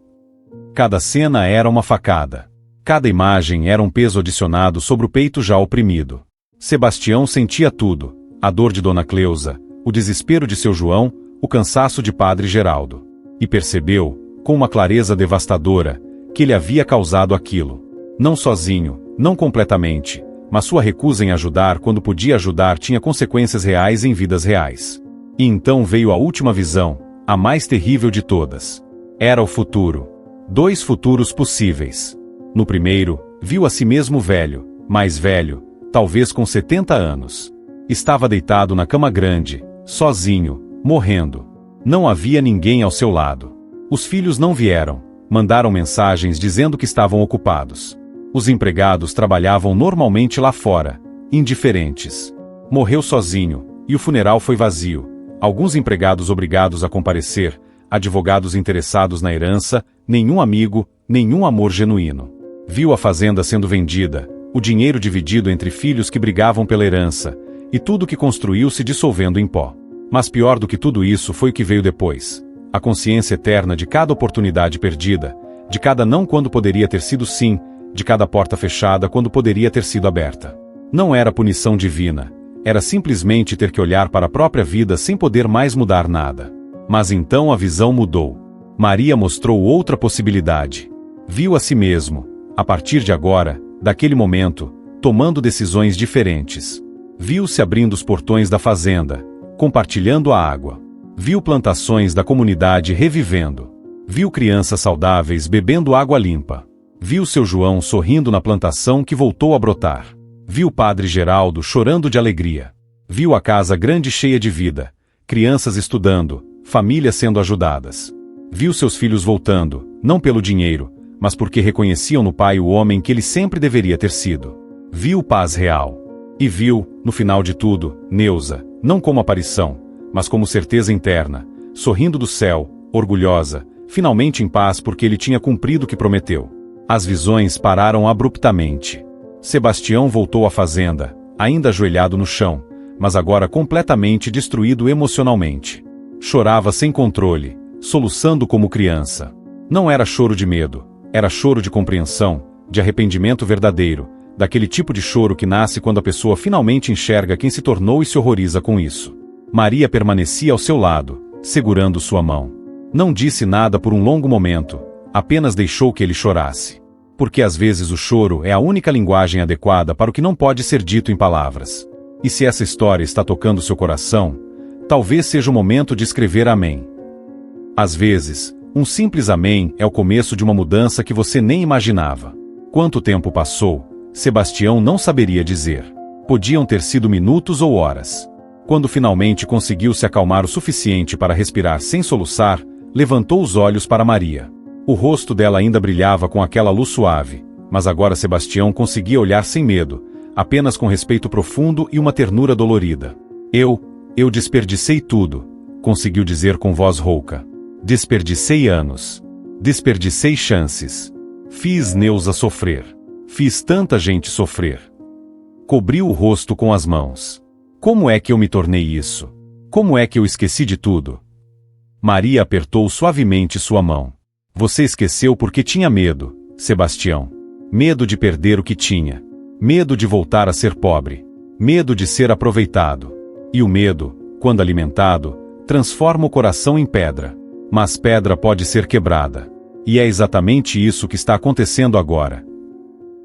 Cada cena era uma facada. Cada imagem era um peso adicionado sobre o peito já oprimido. Sebastião sentia tudo: a dor de Dona Cleusa, o desespero de seu João, o cansaço de Padre Geraldo. E percebeu, com uma clareza devastadora, que ele havia causado aquilo. Não sozinho, não completamente, mas sua recusa em ajudar quando podia ajudar tinha consequências reais em vidas reais. E então veio a última visão, a mais terrível de todas. Era o futuro. 2 futuros possíveis. No primeiro, viu a si mesmo velho, mais velho, talvez com 70 anos. Estava deitado na cama grande, sozinho, morrendo. Não havia ninguém ao seu lado. Os filhos não vieram, mandaram mensagens dizendo que estavam ocupados. Os empregados trabalhavam normalmente lá fora, indiferentes. Morreu sozinho, e o funeral foi vazio. Alguns empregados obrigados a comparecer, advogados interessados na herança, nenhum amigo, nenhum amor genuíno. Viu a fazenda sendo vendida, o dinheiro dividido entre filhos que brigavam pela herança, e tudo que construiu se dissolvendo em pó. Mas pior do que tudo isso foi o que veio depois. A consciência eterna de cada oportunidade perdida, de cada não quando poderia ter sido sim, de cada porta fechada quando poderia ter sido aberta. Não era punição divina, era simplesmente ter que olhar para a própria vida sem poder mais mudar nada. Mas então a visão mudou. Maria mostrou outra possibilidade. Viu a si mesmo, a partir de agora, daquele momento, tomando decisões diferentes. Viu-se abrindo os portões da fazenda, compartilhando a água. Viu plantações da comunidade revivendo. Viu crianças saudáveis bebendo água limpa. Viu seu João sorrindo na plantação que voltou a brotar. Viu Padre Geraldo chorando de alegria. Viu a casa grande cheia de vida, crianças estudando, famílias sendo ajudadas. Viu seus filhos voltando, não pelo dinheiro, mas porque reconheciam no pai o homem que ele sempre deveria ter sido. Viu paz real. E viu, no final de tudo, Neuza, não como aparição, mas como certeza interna, sorrindo do céu, orgulhosa, finalmente em paz porque ele tinha cumprido o que prometeu. As visões pararam abruptamente. Sebastião voltou à fazenda, ainda ajoelhado no chão, mas agora completamente destruído emocionalmente. Chorava sem controle, soluçando como criança. Não era choro de medo, era choro de compreensão, de arrependimento verdadeiro, daquele tipo de choro que nasce quando a pessoa finalmente enxerga quem se tornou e se horroriza com isso. Maria permanecia ao seu lado, segurando sua mão. Não disse nada por um longo momento, apenas deixou que ele chorasse. Porque às vezes o choro é a única linguagem adequada para o que não pode ser dito em palavras. E se essa história está tocando seu coração, talvez seja o momento de escrever amém. Às vezes, um simples amém é o começo de uma mudança que você nem imaginava. Quanto tempo passou, Sebastião não saberia dizer. Podiam ter sido minutos ou horas. Quando finalmente conseguiu se acalmar o suficiente para respirar sem soluçar, levantou os olhos para Maria. O rosto dela ainda brilhava com aquela luz suave, mas agora Sebastião conseguia olhar sem medo, apenas com respeito profundo e uma ternura dolorida. Eu desperdicei tudo, conseguiu dizer com voz rouca. Desperdicei anos. Desperdicei chances. Fiz Neuza sofrer. Fiz tanta gente sofrer. Cobriu o rosto com as mãos. Como é que eu me tornei isso? Como é que eu esqueci de tudo? Maria apertou suavemente sua mão. Você esqueceu porque tinha medo, Sebastião. Medo de perder o que tinha. Medo de voltar a ser pobre. Medo de ser aproveitado. E o medo, quando alimentado, transforma o coração em pedra. Mas pedra pode ser quebrada. E é exatamente isso que está acontecendo agora.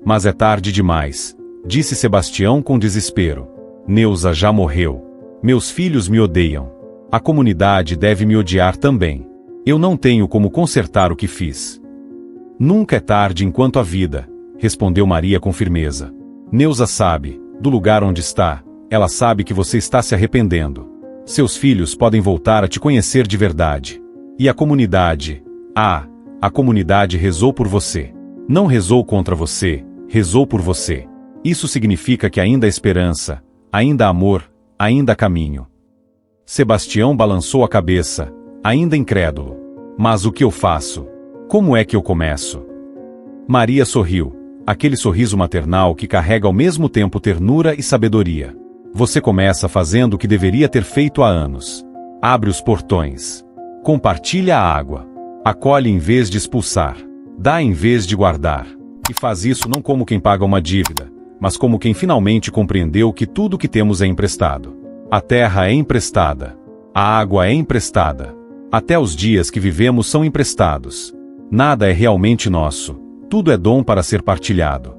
Mas é tarde demais, disse Sebastião com desespero. Neuza já morreu. Meus filhos me odeiam. A comunidade deve me odiar também. Eu não tenho como consertar o que fiz. Nunca é tarde enquanto há vida, respondeu Maria com firmeza. Neuza sabe, do lugar onde está, ela sabe que você está se arrependendo. Seus filhos podem voltar a te conhecer de verdade. E a comunidade? A comunidade rezou por você. Não rezou contra você, rezou por você. Isso significa que ainda há esperança, ainda há amor, ainda há caminho. Sebastião balançou a cabeça, ainda incrédulo. Mas o que eu faço? Como é que eu começo? Maria sorriu, aquele sorriso maternal que carrega ao mesmo tempo ternura e sabedoria. Você começa fazendo o que deveria ter feito há anos. Abre os portões. Compartilha a água. Acolhe em vez de expulsar. Dá em vez de guardar. E faz isso não como quem paga uma dívida, mas como quem finalmente compreendeu que tudo o que temos é emprestado. A terra é emprestada. A água é emprestada. Até os dias que vivemos são emprestados. Nada é realmente nosso. Tudo é dom para ser partilhado.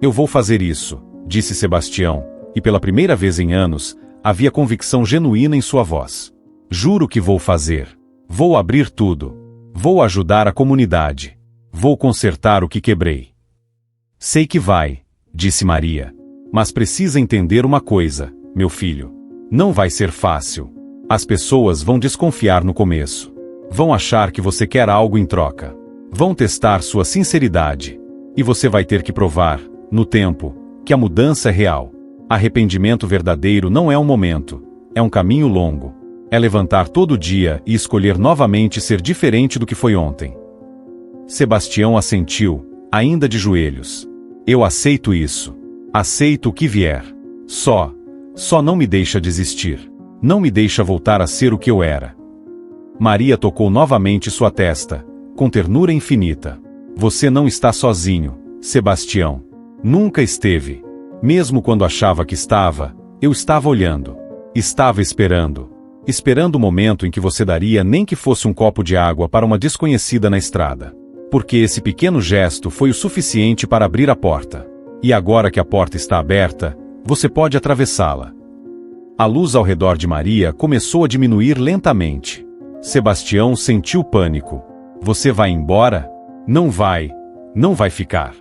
Eu vou fazer isso, disse Sebastião, e pela primeira vez em anos, havia convicção genuína em sua voz. Juro que vou fazer. Vou abrir tudo. Vou ajudar a comunidade. Vou consertar o que quebrei. Sei que vai, disse Maria. Mas precisa entender uma coisa, meu filho. Não vai ser fácil. As pessoas vão desconfiar no começo. Vão achar que você quer algo em troca. Vão testar sua sinceridade. E você vai ter que provar, no tempo, que a mudança é real. Arrependimento verdadeiro não é um momento. É um caminho longo. É levantar todo dia e escolher novamente ser diferente do que foi ontem. Sebastião assentiu, ainda de joelhos. Eu aceito isso. Aceito o que vier. Só não me deixa desistir. Não me deixa voltar a ser o que eu era. Maria tocou novamente sua testa, com ternura infinita. Você não está sozinho, Sebastião. Nunca esteve. Mesmo quando achava que estava, eu estava olhando. Estava esperando. Esperando o momento em que você daria nem que fosse um copo de água para uma desconhecida na estrada. Porque esse pequeno gesto foi o suficiente para abrir a porta. E agora que a porta está aberta, você pode atravessá-la. A luz ao redor de Maria começou a diminuir lentamente. Sebastião sentiu pânico. Você vai embora? Não vai ficar.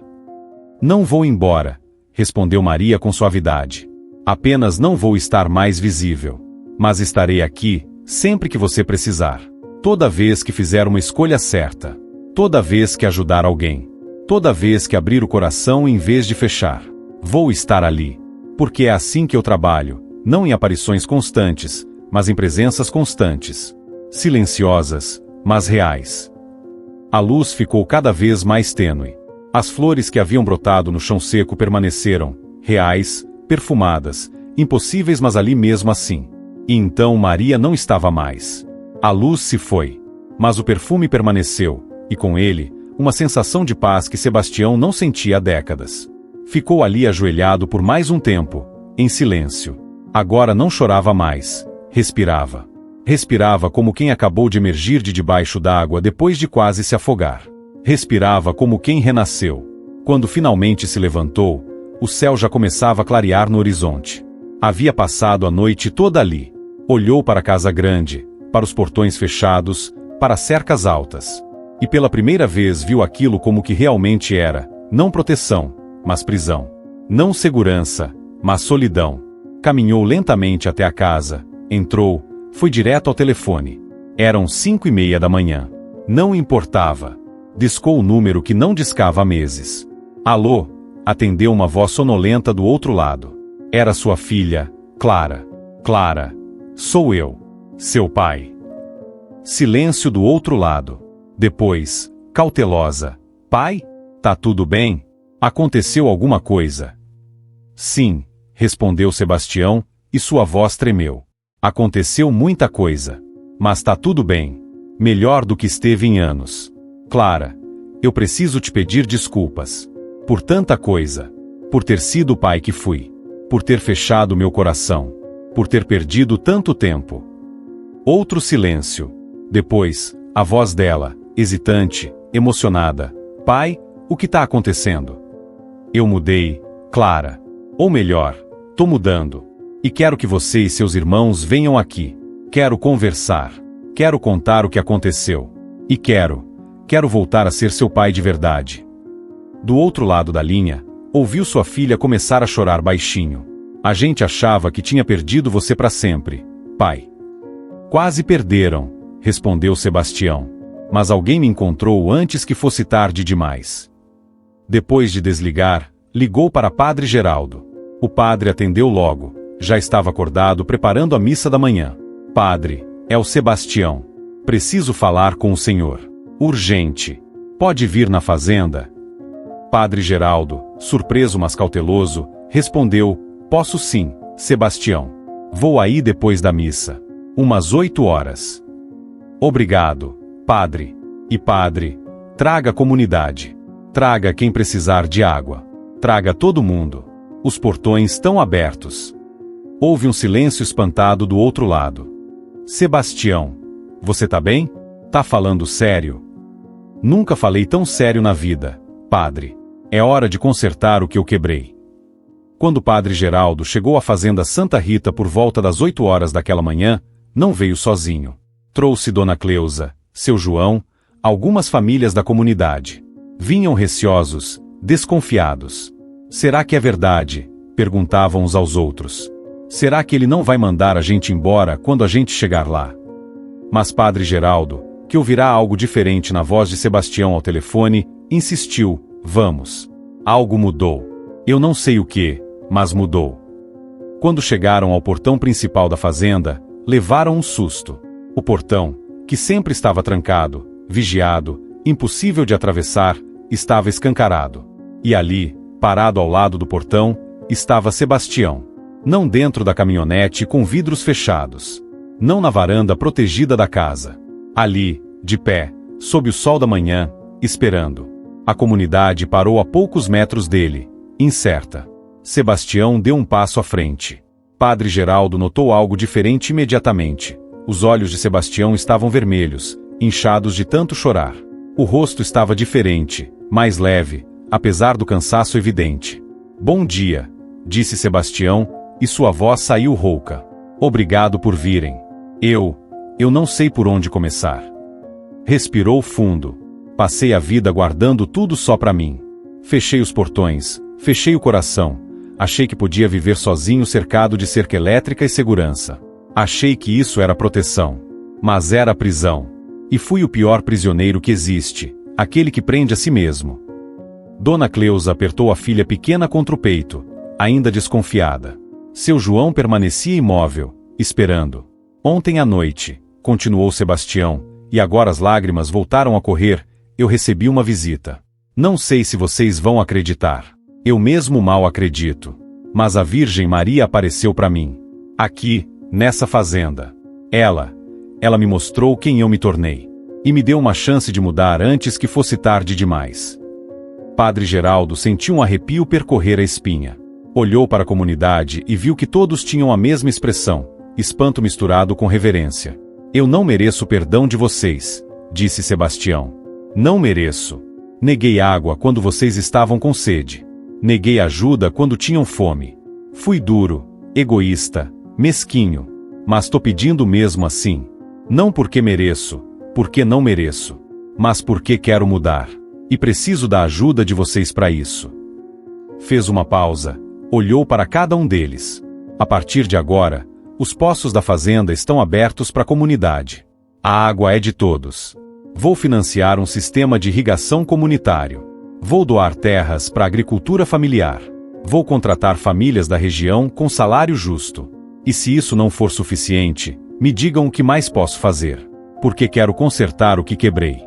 Não vou embora, respondeu Maria com suavidade. Apenas não vou estar mais visível. Mas estarei aqui, sempre que você precisar. Toda vez que fizer uma escolha certa. Toda vez que ajudar alguém. Toda vez que abrir o coração em vez de fechar. Vou estar ali. Porque é assim que eu trabalho, não em aparições constantes, mas em presenças constantes. Silenciosas, mas reais. A luz ficou cada vez mais tênue. As flores que haviam brotado no chão seco permaneceram, reais, perfumadas, impossíveis mas ali mesmo assim. E então Maria não estava mais. A luz se foi. Mas o perfume permaneceu, e com ele, uma sensação de paz que Sebastião não sentia há décadas. Ficou ali ajoelhado por mais um tempo, em silêncio. Agora não chorava mais, respirava. Respirava como quem acabou de emergir de debaixo d'água depois de quase se afogar. Respirava como quem renasceu. Quando finalmente se levantou, o céu já começava a clarear no horizonte. Havia passado a noite toda ali. Olhou para a casa grande, para os portões fechados, para as cercas altas. E pela primeira vez viu aquilo como que realmente era, não proteção, mas prisão. Não segurança, mas solidão. Caminhou lentamente até a casa, entrou, foi direto ao telefone. Eram 5:30 da manhã. Não importava. Discou o número que não discava há meses. Alô? Atendeu uma voz sonolenta do outro lado. Era sua filha, Clara. Clara. Sou eu. Seu pai. Silêncio do outro lado. Depois, cautelosa. Pai? Tá tudo bem? Aconteceu alguma coisa? Sim, respondeu Sebastião, e sua voz tremeu. Aconteceu muita coisa. Mas tá tudo bem. Melhor do que esteve em anos. Clara, eu preciso te pedir desculpas. Por tanta coisa. Por ter sido o pai que fui. Por ter fechado meu coração. Por ter perdido tanto tempo. Outro silêncio. Depois, a voz dela, hesitante, emocionada. Pai, o que tá acontecendo? Eu mudei, Clara. Ou melhor, tô mudando. E quero que você e seus irmãos venham aqui. Quero conversar. Quero contar o que aconteceu. E quero voltar a ser seu pai de verdade. Do outro lado da linha, ouviu sua filha começar a chorar baixinho. A gente achava que tinha perdido você para sempre, pai. Quase perderam, respondeu Sebastião. Mas alguém me encontrou antes que fosse tarde demais. Depois de desligar, ligou para Padre Geraldo. O padre atendeu logo. Já estava acordado preparando a missa da manhã. Padre, é o Sebastião. Preciso falar com o senhor. Urgente. Pode vir na fazenda? Padre Geraldo, surpreso mas cauteloso, respondeu: posso sim, Sebastião. Vou aí depois da missa. Umas 8 horas. Obrigado, padre. E padre, traga a comunidade. Traga quem precisar de água. Traga todo mundo. Os portões estão abertos. Houve um silêncio espantado do outro lado. Sebastião, você tá bem? Tá falando sério? Nunca falei tão sério na vida, padre. É hora de consertar o que eu quebrei. Quando o padre Geraldo chegou à fazenda Santa Rita por volta das 8 horas daquela manhã, não veio sozinho. Trouxe Dona Cleusa, seu João, algumas famílias da comunidade. Vinham receosos, desconfiados. Será que é verdade? Perguntavam uns aos outros. Será que ele não vai mandar a gente embora quando a gente chegar lá? Mas Padre Geraldo, que ouvirá algo diferente na voz de Sebastião ao telefone, insistiu: vamos. Algo mudou. Eu não sei o que, mas mudou. Quando chegaram ao portão principal da fazenda, levaram um susto. O portão, que sempre estava trancado, vigiado, impossível de atravessar, estava escancarado. E ali, parado ao lado do portão, estava Sebastião. Não dentro da caminhonete com vidros fechados. Não na varanda protegida da casa. Ali, de pé, sob o sol da manhã, esperando. A comunidade parou a poucos metros dele, incerta. Sebastião deu um passo à frente. Padre Geraldo notou algo diferente imediatamente. Os olhos de Sebastião estavam vermelhos, inchados de tanto chorar. O rosto estava diferente, mais leve, apesar do cansaço evidente. Bom dia, disse Sebastião, e sua voz saiu rouca. Obrigado por virem. Eu não sei por onde começar. Respirou fundo. Passei a vida guardando tudo só pra mim. Fechei os portões, fechei o coração. Achei que podia viver sozinho cercado de cerca elétrica e segurança. Achei que isso era proteção. Mas era prisão. E fui o pior prisioneiro que existe, aquele que prende a si mesmo. Dona Cleusa apertou a filha pequena contra o peito, ainda desconfiada. Seu João permanecia imóvel, esperando. Ontem à noite, continuou Sebastião, e agora as lágrimas voltaram a correr, eu recebi uma visita. Não sei se vocês vão acreditar. Eu mesmo mal acredito. Mas a Virgem Maria apareceu para mim. Aqui, nessa fazenda. Ela me mostrou quem eu me tornei. E me deu uma chance de mudar antes que fosse tarde demais. Padre Geraldo sentiu um arrepio percorrer a espinha. Olhou para a comunidade e viu que todos tinham a mesma expressão, espanto misturado com reverência. Eu não mereço o perdão de vocês, disse Sebastião. Não mereço. Neguei água quando vocês estavam com sede. Neguei ajuda quando tinham fome. Fui duro, egoísta, mesquinho. Mas tô pedindo mesmo assim. Não porque mereço, porque não mereço. Mas porque quero mudar. E preciso da ajuda de vocês para isso. Fez uma pausa. Olhou para cada um deles. A partir de agora, os poços da fazenda estão abertos para a comunidade. A água é de todos. Vou financiar um sistema de irrigação comunitário. Vou doar terras para a agricultura familiar. Vou contratar famílias da região com salário justo. E se isso não for suficiente, me digam o que mais posso fazer. Porque quero consertar o que quebrei.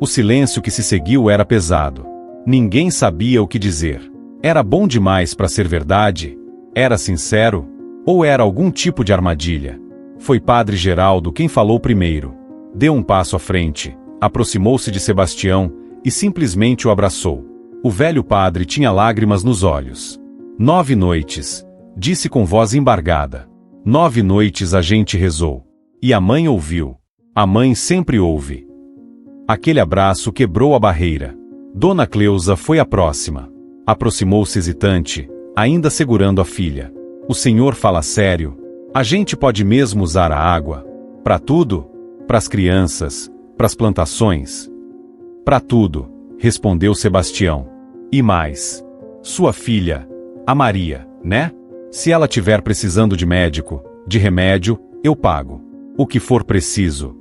O silêncio que se seguiu era pesado. Ninguém sabia o que dizer. Era bom demais para ser verdade? Era sincero? Ou era algum tipo de armadilha? Foi Padre Geraldo quem falou primeiro. Deu um passo à frente, aproximou-se de Sebastião e simplesmente o abraçou. O velho padre tinha lágrimas nos olhos. 9 noites, disse com voz embargada. 9 noites a gente rezou. E a mãe ouviu. A mãe sempre ouve. Aquele abraço quebrou a barreira. Dona Cleusa foi a próxima. Aproximou-se hesitante, ainda segurando a filha. O senhor fala sério? A gente pode mesmo usar a água? Para tudo? Para as crianças? Para as plantações? Para tudo, respondeu Sebastião. E mais. Sua filha, a Maria, né? Se ela tiver precisando de médico, de remédio, eu pago. O que for preciso.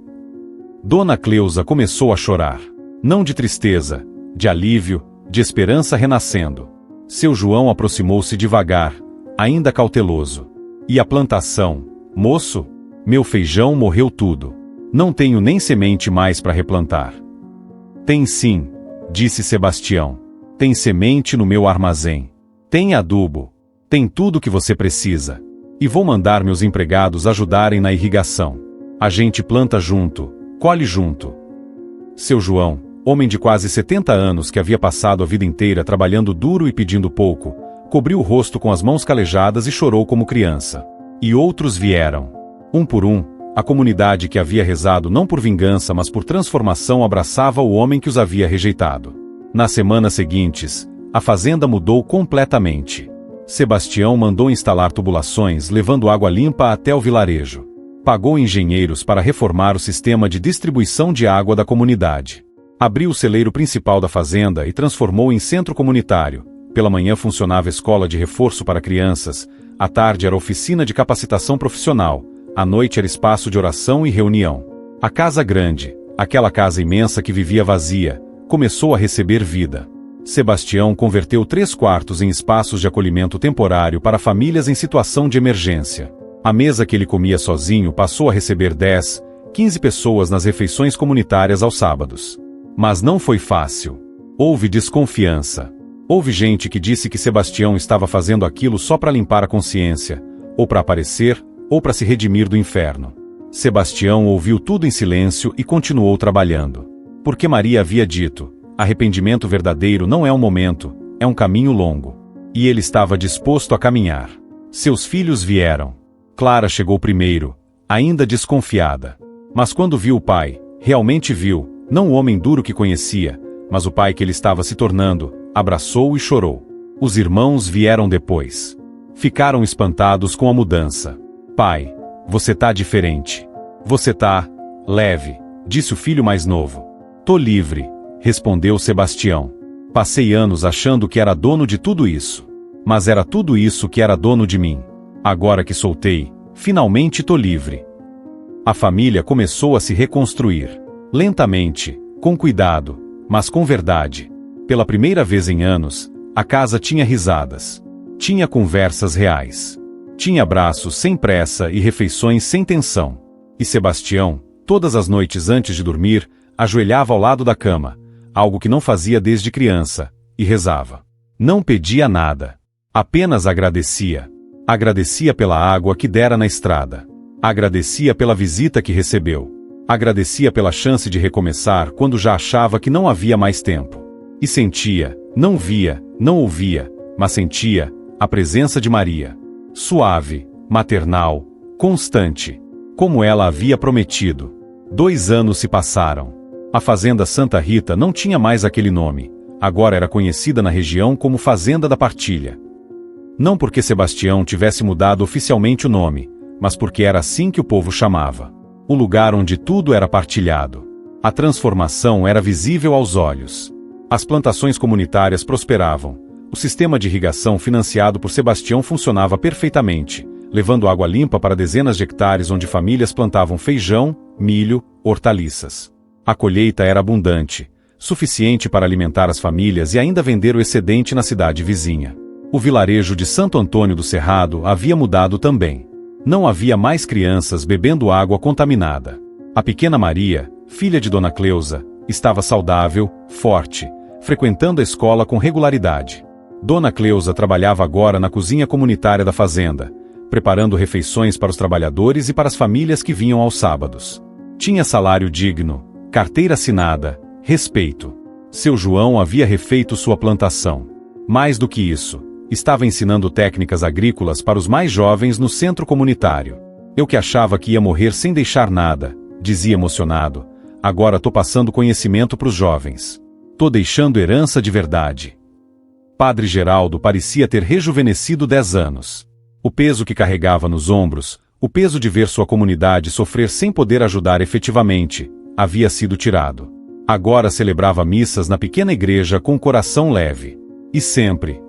Dona Cleusa começou a chorar. Não de tristeza, de alívio, de esperança renascendo. Seu João aproximou-se devagar, ainda cauteloso. E a plantação? Moço, meu feijão morreu tudo. Não tenho nem semente mais para replantar. Tem sim, disse Sebastião. Tem semente no meu armazém. Tem adubo. Tem tudo o que você precisa. E vou mandar meus empregados ajudarem na irrigação. A gente planta junto, colhe junto. Seu João, homem de quase 70 anos que havia passado a vida inteira trabalhando duro e pedindo pouco, cobriu o rosto com as mãos calejadas e chorou como criança. E outros vieram. Um por um, a comunidade que havia rezado não por vingança mas por transformação abraçava o homem que os havia rejeitado. Nas semanas seguintes, a fazenda mudou completamente. Sebastião mandou instalar tubulações levando água limpa até o vilarejo. Pagou engenheiros para reformar o sistema de distribuição de água da comunidade. Abriu o celeiro principal da fazenda e transformou em centro comunitário. Pela manhã funcionava escola de reforço para crianças, à tarde era oficina de capacitação profissional, à noite era espaço de oração e reunião. A casa grande, aquela casa imensa que vivia vazia, começou a receber vida. Sebastião converteu 3 quartos em espaços de acolhimento temporário para famílias em situação de emergência. A mesa que ele comia sozinho passou a receber 10, 15 pessoas nas refeições comunitárias aos sábados. Mas não foi fácil. Houve desconfiança. Houve gente que disse que Sebastião estava fazendo aquilo só para limpar a consciência, ou para aparecer, ou para se redimir do inferno. Sebastião ouviu tudo em silêncio e continuou trabalhando. Porque Maria havia dito: arrependimento verdadeiro não é um momento, é um caminho longo. E ele estava disposto a caminhar. Seus filhos vieram. Clara chegou primeiro, ainda desconfiada. Mas quando viu o pai, realmente viu, não o homem duro que conhecia, mas o pai que ele estava se tornando, abraçou e chorou. Os irmãos vieram depois. Ficaram espantados com a mudança. Pai, você tá diferente. Você tá leve, disse o filho mais novo. Tô livre, respondeu Sebastião. Passei anos achando que era dono de tudo isso. Mas era tudo isso que era dono de mim. Agora que soltei, finalmente tô livre. A família começou a se reconstruir. Lentamente, com cuidado, mas com verdade. Pela primeira vez em anos, a casa tinha risadas. Tinha conversas reais. Tinha abraços sem pressa e refeições sem tensão. E Sebastião, todas as noites antes de dormir, ajoelhava ao lado da cama, algo que não fazia desde criança, e rezava. Não pedia nada. Apenas agradecia. Agradecia pela água que dera na estrada. Agradecia pela visita que recebeu. Agradecia pela chance de recomeçar quando já achava que não havia mais tempo. E sentia, não via, não ouvia, mas sentia, a presença de Maria. Suave, maternal, constante, como ela havia prometido. 2 anos se passaram. A Fazenda Santa Rita não tinha mais aquele nome, agora era conhecida na região como Fazenda da Partilha. Não porque Sebastião tivesse mudado oficialmente o nome, mas porque era assim que o povo chamava. O lugar onde tudo era partilhado. A transformação era visível aos olhos. As plantações comunitárias prosperavam. O sistema de irrigação financiado por Sebastião funcionava perfeitamente, levando água limpa para dezenas de hectares onde famílias plantavam feijão, milho, hortaliças. A colheita era abundante, suficiente para alimentar as famílias e ainda vender o excedente na cidade vizinha. O vilarejo de Santo Antônio do Cerrado havia mudado também. Não havia mais crianças bebendo água contaminada. A pequena Maria, filha de Dona Cleusa, Estava saudável, forte, frequentando a escola com regularidade. Dona Cleusa trabalhava agora na cozinha comunitária da fazenda, preparando refeições para os trabalhadores e para as famílias que vinham aos sábados. Tinha salário digno, carteira assinada, respeito. Seu João havia refeito sua plantação. Mais do que isso, estava ensinando técnicas agrícolas para os mais jovens no centro comunitário. Eu que achava que ia morrer sem deixar nada, dizia emocionado, agora tô passando conhecimento para os jovens. Tô deixando herança de verdade. Padre Geraldo parecia ter rejuvenescido 10 anos. O peso que carregava nos ombros, o peso de ver sua comunidade sofrer sem poder ajudar efetivamente, havia sido tirado. Agora celebrava missas na pequena igreja com o coração leve. E sempre,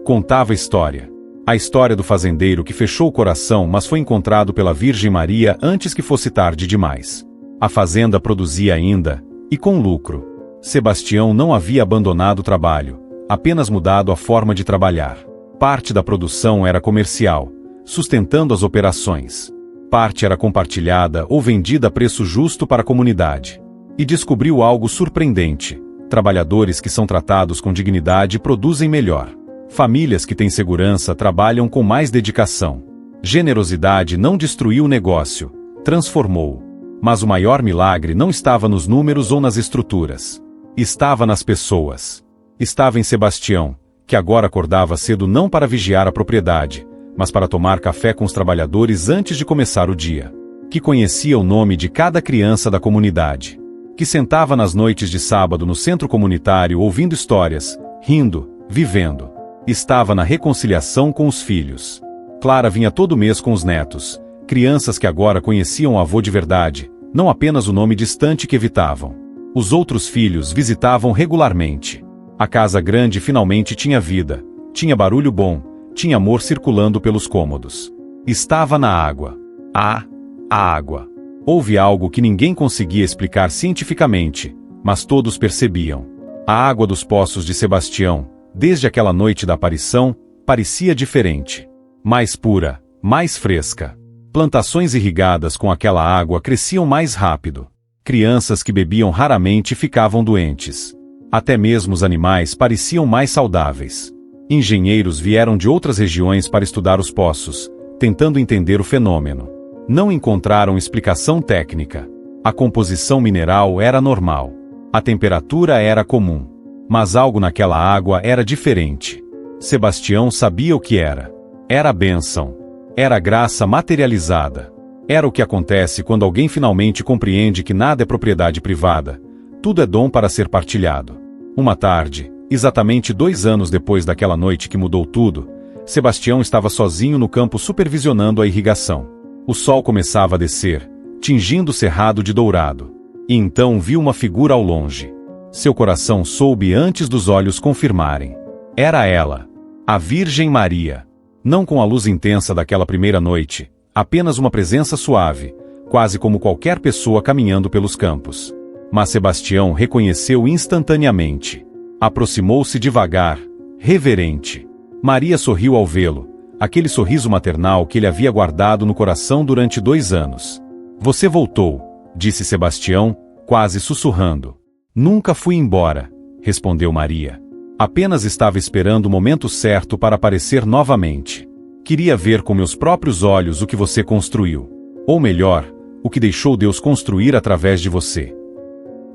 contava história. A história do fazendeiro que fechou o coração, mas foi encontrado pela Virgem Maria antes que fosse tarde demais. A fazenda produzia ainda, e com lucro. Sebastião não havia abandonado o trabalho, apenas mudado a forma de trabalhar. Parte da produção era comercial, sustentando as operações. Parte era compartilhada ou vendida a preço justo para a comunidade. E descobriu algo surpreendente. Trabalhadores que são tratados com dignidade produzem melhor. Famílias que têm segurança trabalham com mais dedicação. Generosidade não destruiu o negócio, transformou. Mas o maior milagre não estava nos números ou nas estruturas. Estava nas pessoas. Estava em Sebastião, que agora acordava cedo não para vigiar a propriedade, mas para tomar café com os trabalhadores antes de começar o dia. Que conhecia o nome de cada criança da comunidade. Que sentava nas noites de sábado no centro comunitário ouvindo histórias, rindo, vivendo. Estava na reconciliação com os filhos. Clara vinha todo mês com os netos, crianças que agora conheciam o avô de verdade, não apenas o nome distante que evitavam. Os outros filhos visitavam regularmente. A casa grande finalmente tinha vida, tinha barulho bom, tinha amor circulando pelos cômodos. Estava na água. A água. Houve algo que ninguém conseguia explicar cientificamente, mas todos percebiam. A água dos poços de Sebastião, desde aquela noite da aparição, parecia diferente. Mais pura, mais fresca. Plantações irrigadas com aquela água cresciam mais rápido. Crianças que bebiam raramente ficavam doentes. Até mesmo os animais pareciam mais saudáveis. Engenheiros vieram de outras regiões para estudar os poços, tentando entender o fenômeno. Não encontraram explicação técnica. A composição mineral era normal. A temperatura era comum. Mas algo naquela água era diferente. Sebastião sabia o que era. Era a bênção. Era a graça materializada. Era o que acontece quando alguém finalmente compreende que nada é propriedade privada. Tudo é dom para ser partilhado. Uma tarde, exatamente 2 anos depois daquela noite que mudou tudo, Sebastião estava sozinho no campo supervisionando a irrigação. O sol começava a descer, tingindo o cerrado de dourado. E então viu uma figura ao longe. Seu coração soube antes dos olhos confirmarem. Era ela, a Virgem Maria. Não com a luz intensa daquela primeira noite, apenas uma presença suave, quase como qualquer pessoa caminhando pelos campos. Mas Sebastião reconheceu instantaneamente. Aproximou-se devagar, reverente. Maria sorriu ao vê-lo, aquele sorriso maternal que ele havia guardado no coração durante 2 anos. Você voltou, disse Sebastião, quase sussurrando. Nunca fui embora, respondeu Maria. Apenas estava esperando o momento certo para aparecer novamente. Queria ver com meus próprios olhos o que você construiu. Ou melhor, o que deixou Deus construir através de você.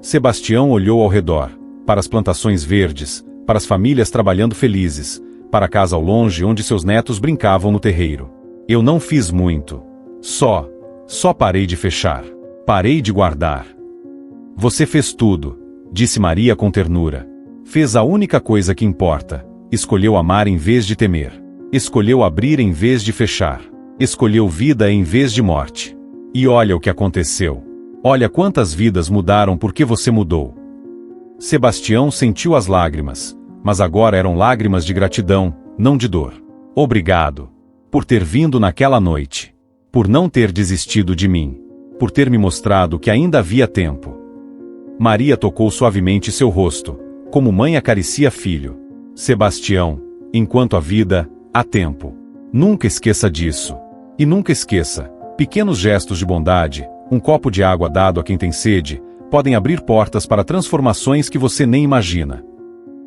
Sebastião olhou ao redor, para as plantações verdes, para as famílias trabalhando felizes, para a casa ao longe onde seus netos brincavam no terreiro. Eu não fiz muito. Só parei de fechar. Parei de guardar. Você fez tudo, disse Maria com ternura. Fez a única coisa que importa. Escolheu amar em vez de temer. Escolheu abrir em vez de fechar. Escolheu vida em vez de morte. E olha o que aconteceu. Olha quantas vidas mudaram porque você mudou. Sebastião sentiu as lágrimas, mas agora eram lágrimas de gratidão, não de dor. Obrigado. Por ter vindo naquela noite. Por não ter desistido de mim. Por ter me mostrado que ainda havia tempo. Maria tocou suavemente seu rosto, como mãe acaricia filho. Sebastião, enquanto há vida, há tempo. Nunca esqueça disso. E nunca esqueça, pequenos gestos de bondade, um copo de água dado a quem tem sede, podem abrir portas para transformações que você nem imagina.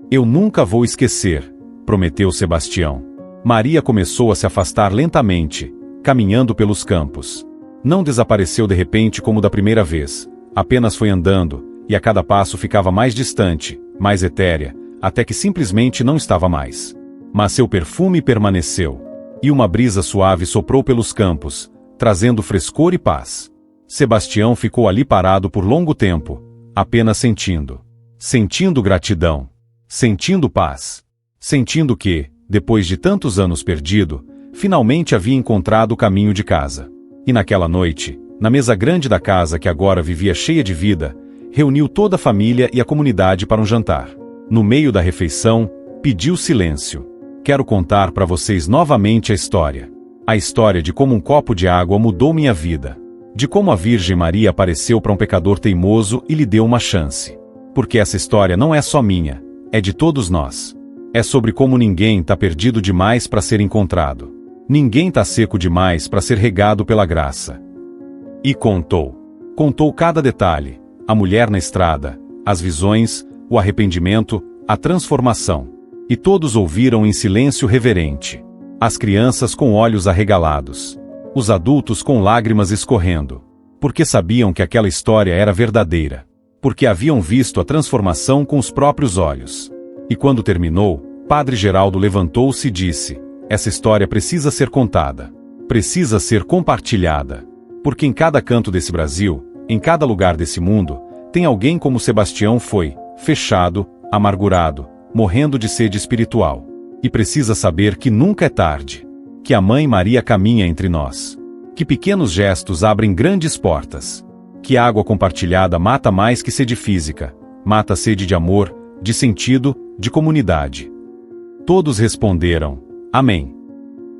Eu nunca vou esquecer, prometeu Sebastião. Maria começou a se afastar lentamente, caminhando pelos campos. Não desapareceu de repente como da primeira vez, apenas foi andando, e a cada passo ficava mais distante, mais etérea, até que simplesmente não estava mais. Mas seu perfume permaneceu. E uma brisa suave soprou pelos campos, trazendo frescor e paz. Sebastião ficou ali parado por longo tempo, apenas sentindo. Sentindo gratidão. Sentindo paz. Sentindo que, depois de tantos anos perdido, finalmente havia encontrado o caminho de casa. E naquela noite, na mesa grande da casa que agora vivia cheia de vida, reuniu toda a família e a comunidade para um jantar. No meio da refeição, pediu silêncio. Quero contar para vocês novamente a história. A história de como um copo de água mudou minha vida. De como a Virgem Maria apareceu para um pecador teimoso e lhe deu uma chance. Porque essa história não é só minha, é de todos nós. É sobre como ninguém está perdido demais para ser encontrado. Ninguém está seco demais para ser regado pela graça. E contou. Contou cada detalhe. A mulher na estrada, as visões, o arrependimento, a transformação. E todos ouviram em silêncio reverente. As crianças com olhos arregalados. Os adultos com lágrimas escorrendo. Porque sabiam que aquela história era verdadeira. Porque haviam visto a transformação com os próprios olhos. E quando terminou, Padre Geraldo levantou-se e disse: essa história precisa ser contada. Precisa ser compartilhada. Porque em cada canto desse Brasil, em cada lugar desse mundo, tem alguém como Sebastião foi, fechado, amargurado, morrendo de sede espiritual. E precisa saber que nunca é tarde. Que a Mãe Maria caminha entre nós. Que pequenos gestos abrem grandes portas. Que a água compartilhada mata mais que sede física. Mata a sede de amor, de sentido, de comunidade. Todos responderam: Amém.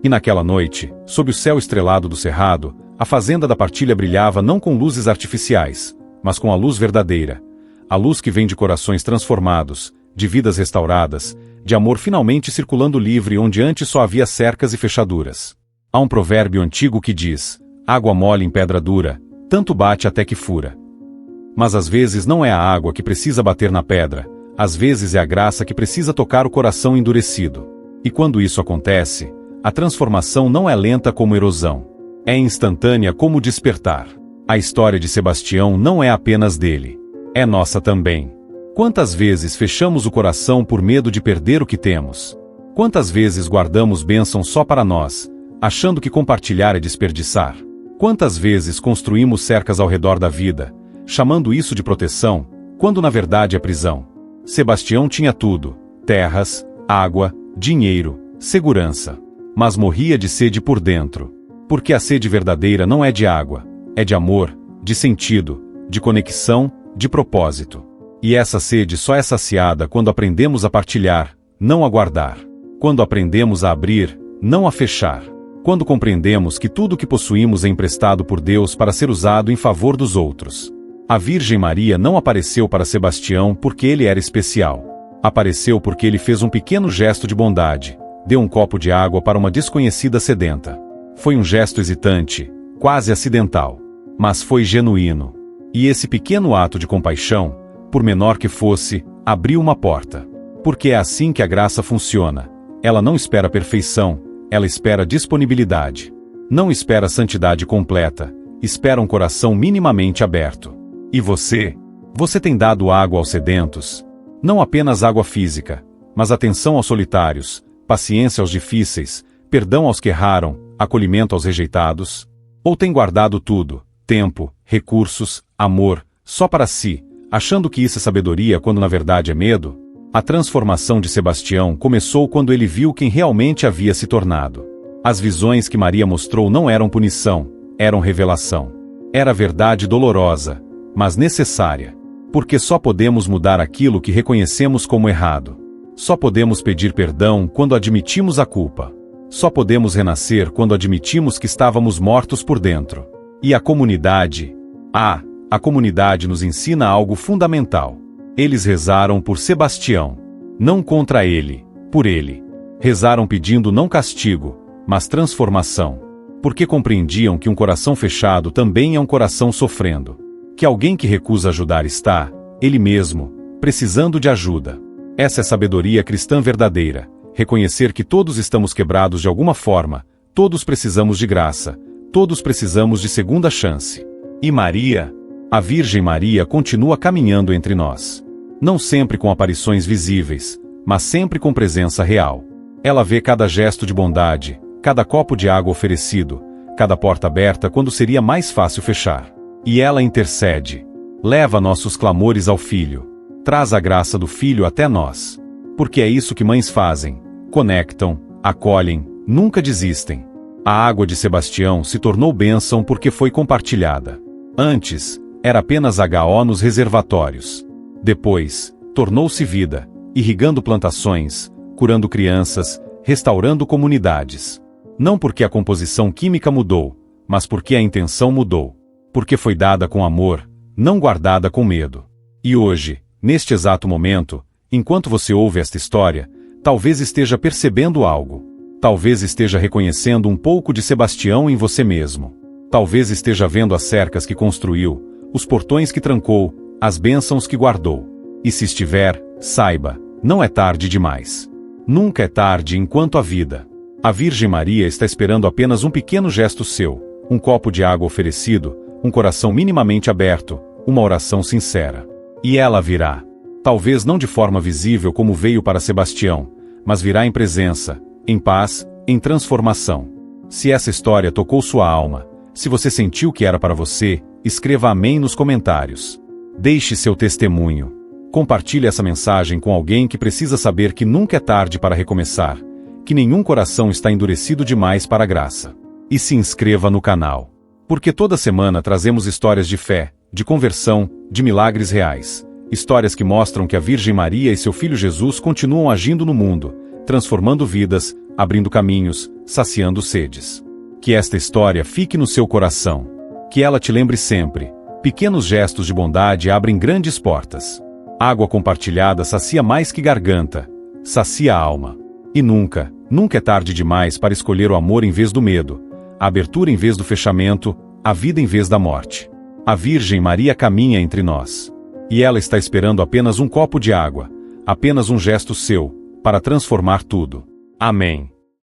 E naquela noite, sob o céu estrelado do cerrado, a fazenda da partilha brilhava não com luzes artificiais, mas com a luz verdadeira. A luz que vem de corações transformados, de vidas restauradas, de amor finalmente circulando livre onde antes só havia cercas e fechaduras. Há um provérbio antigo que diz: água mole em pedra dura, tanto bate até que fura. Mas às vezes não é a água que precisa bater na pedra, às vezes é a graça que precisa tocar o coração endurecido. E quando isso acontece, a transformação não é lenta como erosão. É instantânea como despertar. A história de Sebastião não é apenas dele. É nossa também. Quantas vezes fechamos o coração por medo de perder o que temos? Quantas vezes guardamos bênção só para nós, achando que compartilhar é desperdiçar? Quantas vezes construímos cercas ao redor da vida, chamando isso de proteção, quando na verdade é prisão? Sebastião tinha tudo: terras, água, dinheiro, segurança. Mas morria de sede por dentro. Porque a sede verdadeira não é de água, é de amor, de sentido, de conexão, de propósito. E essa sede só é saciada quando aprendemos a partilhar, não a guardar. Quando aprendemos a abrir, não a fechar. Quando compreendemos que tudo o que possuímos é emprestado por Deus para ser usado em favor dos outros. A Virgem Maria não apareceu para Sebastião porque ele era especial. Apareceu porque ele fez um pequeno gesto de bondade. Deu um copo de água para uma desconhecida sedenta. Foi um gesto hesitante, quase acidental. Mas foi genuíno. E esse pequeno ato de compaixão, por menor que fosse, abriu uma porta. Porque é assim que a graça funciona. Ela não espera perfeição, ela espera disponibilidade. Não espera santidade completa, espera um coração minimamente aberto. E você? Você tem dado água aos sedentos? Não apenas água física, mas atenção aos solitários, paciência aos difíceis, perdão aos que erraram, acolhimento aos rejeitados? Ou tem guardado tudo, tempo, recursos, amor, só para si, achando que isso é sabedoria quando na verdade é medo? A transformação de Sebastião começou quando ele viu quem realmente havia se tornado. As visões que Maria mostrou não eram punição, eram revelação. Era verdade dolorosa, mas necessária. Porque só podemos mudar aquilo que reconhecemos como errado. Só podemos pedir perdão quando admitimos a culpa. Só podemos renascer quando admitimos que estávamos mortos por dentro. E a comunidade? A comunidade nos ensina algo fundamental. Eles rezaram por Sebastião. Não contra ele, por ele. Rezaram pedindo não castigo, mas transformação. Porque compreendiam que um coração fechado também é um coração sofrendo. Que alguém que recusa ajudar está, ele mesmo, precisando de ajuda. Essa é sabedoria cristã verdadeira, reconhecer que todos estamos quebrados de alguma forma, todos precisamos de graça, todos precisamos de segunda chance. E Maria? A Virgem Maria continua caminhando entre nós. Não sempre com aparições visíveis, mas sempre com presença real. Ela vê cada gesto de bondade, cada copo de água oferecido, cada porta aberta quando seria mais fácil fechar. E ela intercede. Leva nossos clamores ao Filho. Traz a graça do Filho até nós. Porque é isso que mães fazem. Conectam, acolhem, nunca desistem. A água de Sebastião se tornou bênção porque foi compartilhada. Antes, era apenas HO nos reservatórios. Depois, tornou-se vida, irrigando plantações, curando crianças, restaurando comunidades. Não porque a composição química mudou, mas porque a intenção mudou. Porque foi dada com amor, não guardada com medo. E hoje, neste exato momento, enquanto você ouve esta história, talvez esteja percebendo algo. Talvez esteja reconhecendo um pouco de Sebastião em você mesmo. Talvez esteja vendo as cercas que construiu, os portões que trancou, as bênçãos que guardou. E se estiver, saiba, não é tarde demais. Nunca é tarde enquanto há vida. A Virgem Maria está esperando apenas um pequeno gesto seu, um copo de água oferecido, um coração minimamente aberto, uma oração sincera. E ela virá. Talvez não de forma visível como veio para Sebastião, mas virá em presença, em paz, em transformação. Se essa história tocou sua alma, se você sentiu que era para você, escreva amém nos comentários. Deixe seu testemunho. Compartilhe essa mensagem com alguém que precisa saber que nunca é tarde para recomeçar, que nenhum coração está endurecido demais para a graça. E se inscreva no canal. Porque toda semana trazemos histórias de fé, de conversão, de milagres reais. Histórias que mostram que a Virgem Maria e seu Filho Jesus continuam agindo no mundo, transformando vidas, abrindo caminhos, saciando sedes. Que esta história fique no seu coração. Que ela te lembre sempre. Pequenos gestos de bondade abrem grandes portas. Água compartilhada sacia mais que garganta. Sacia a alma. E nunca, nunca é tarde demais para escolher o amor em vez do medo, a abertura em vez do fechamento, a vida em vez da morte. A Virgem Maria caminha entre nós. E ela está esperando apenas um copo de água, apenas um gesto seu, para transformar tudo. Amém.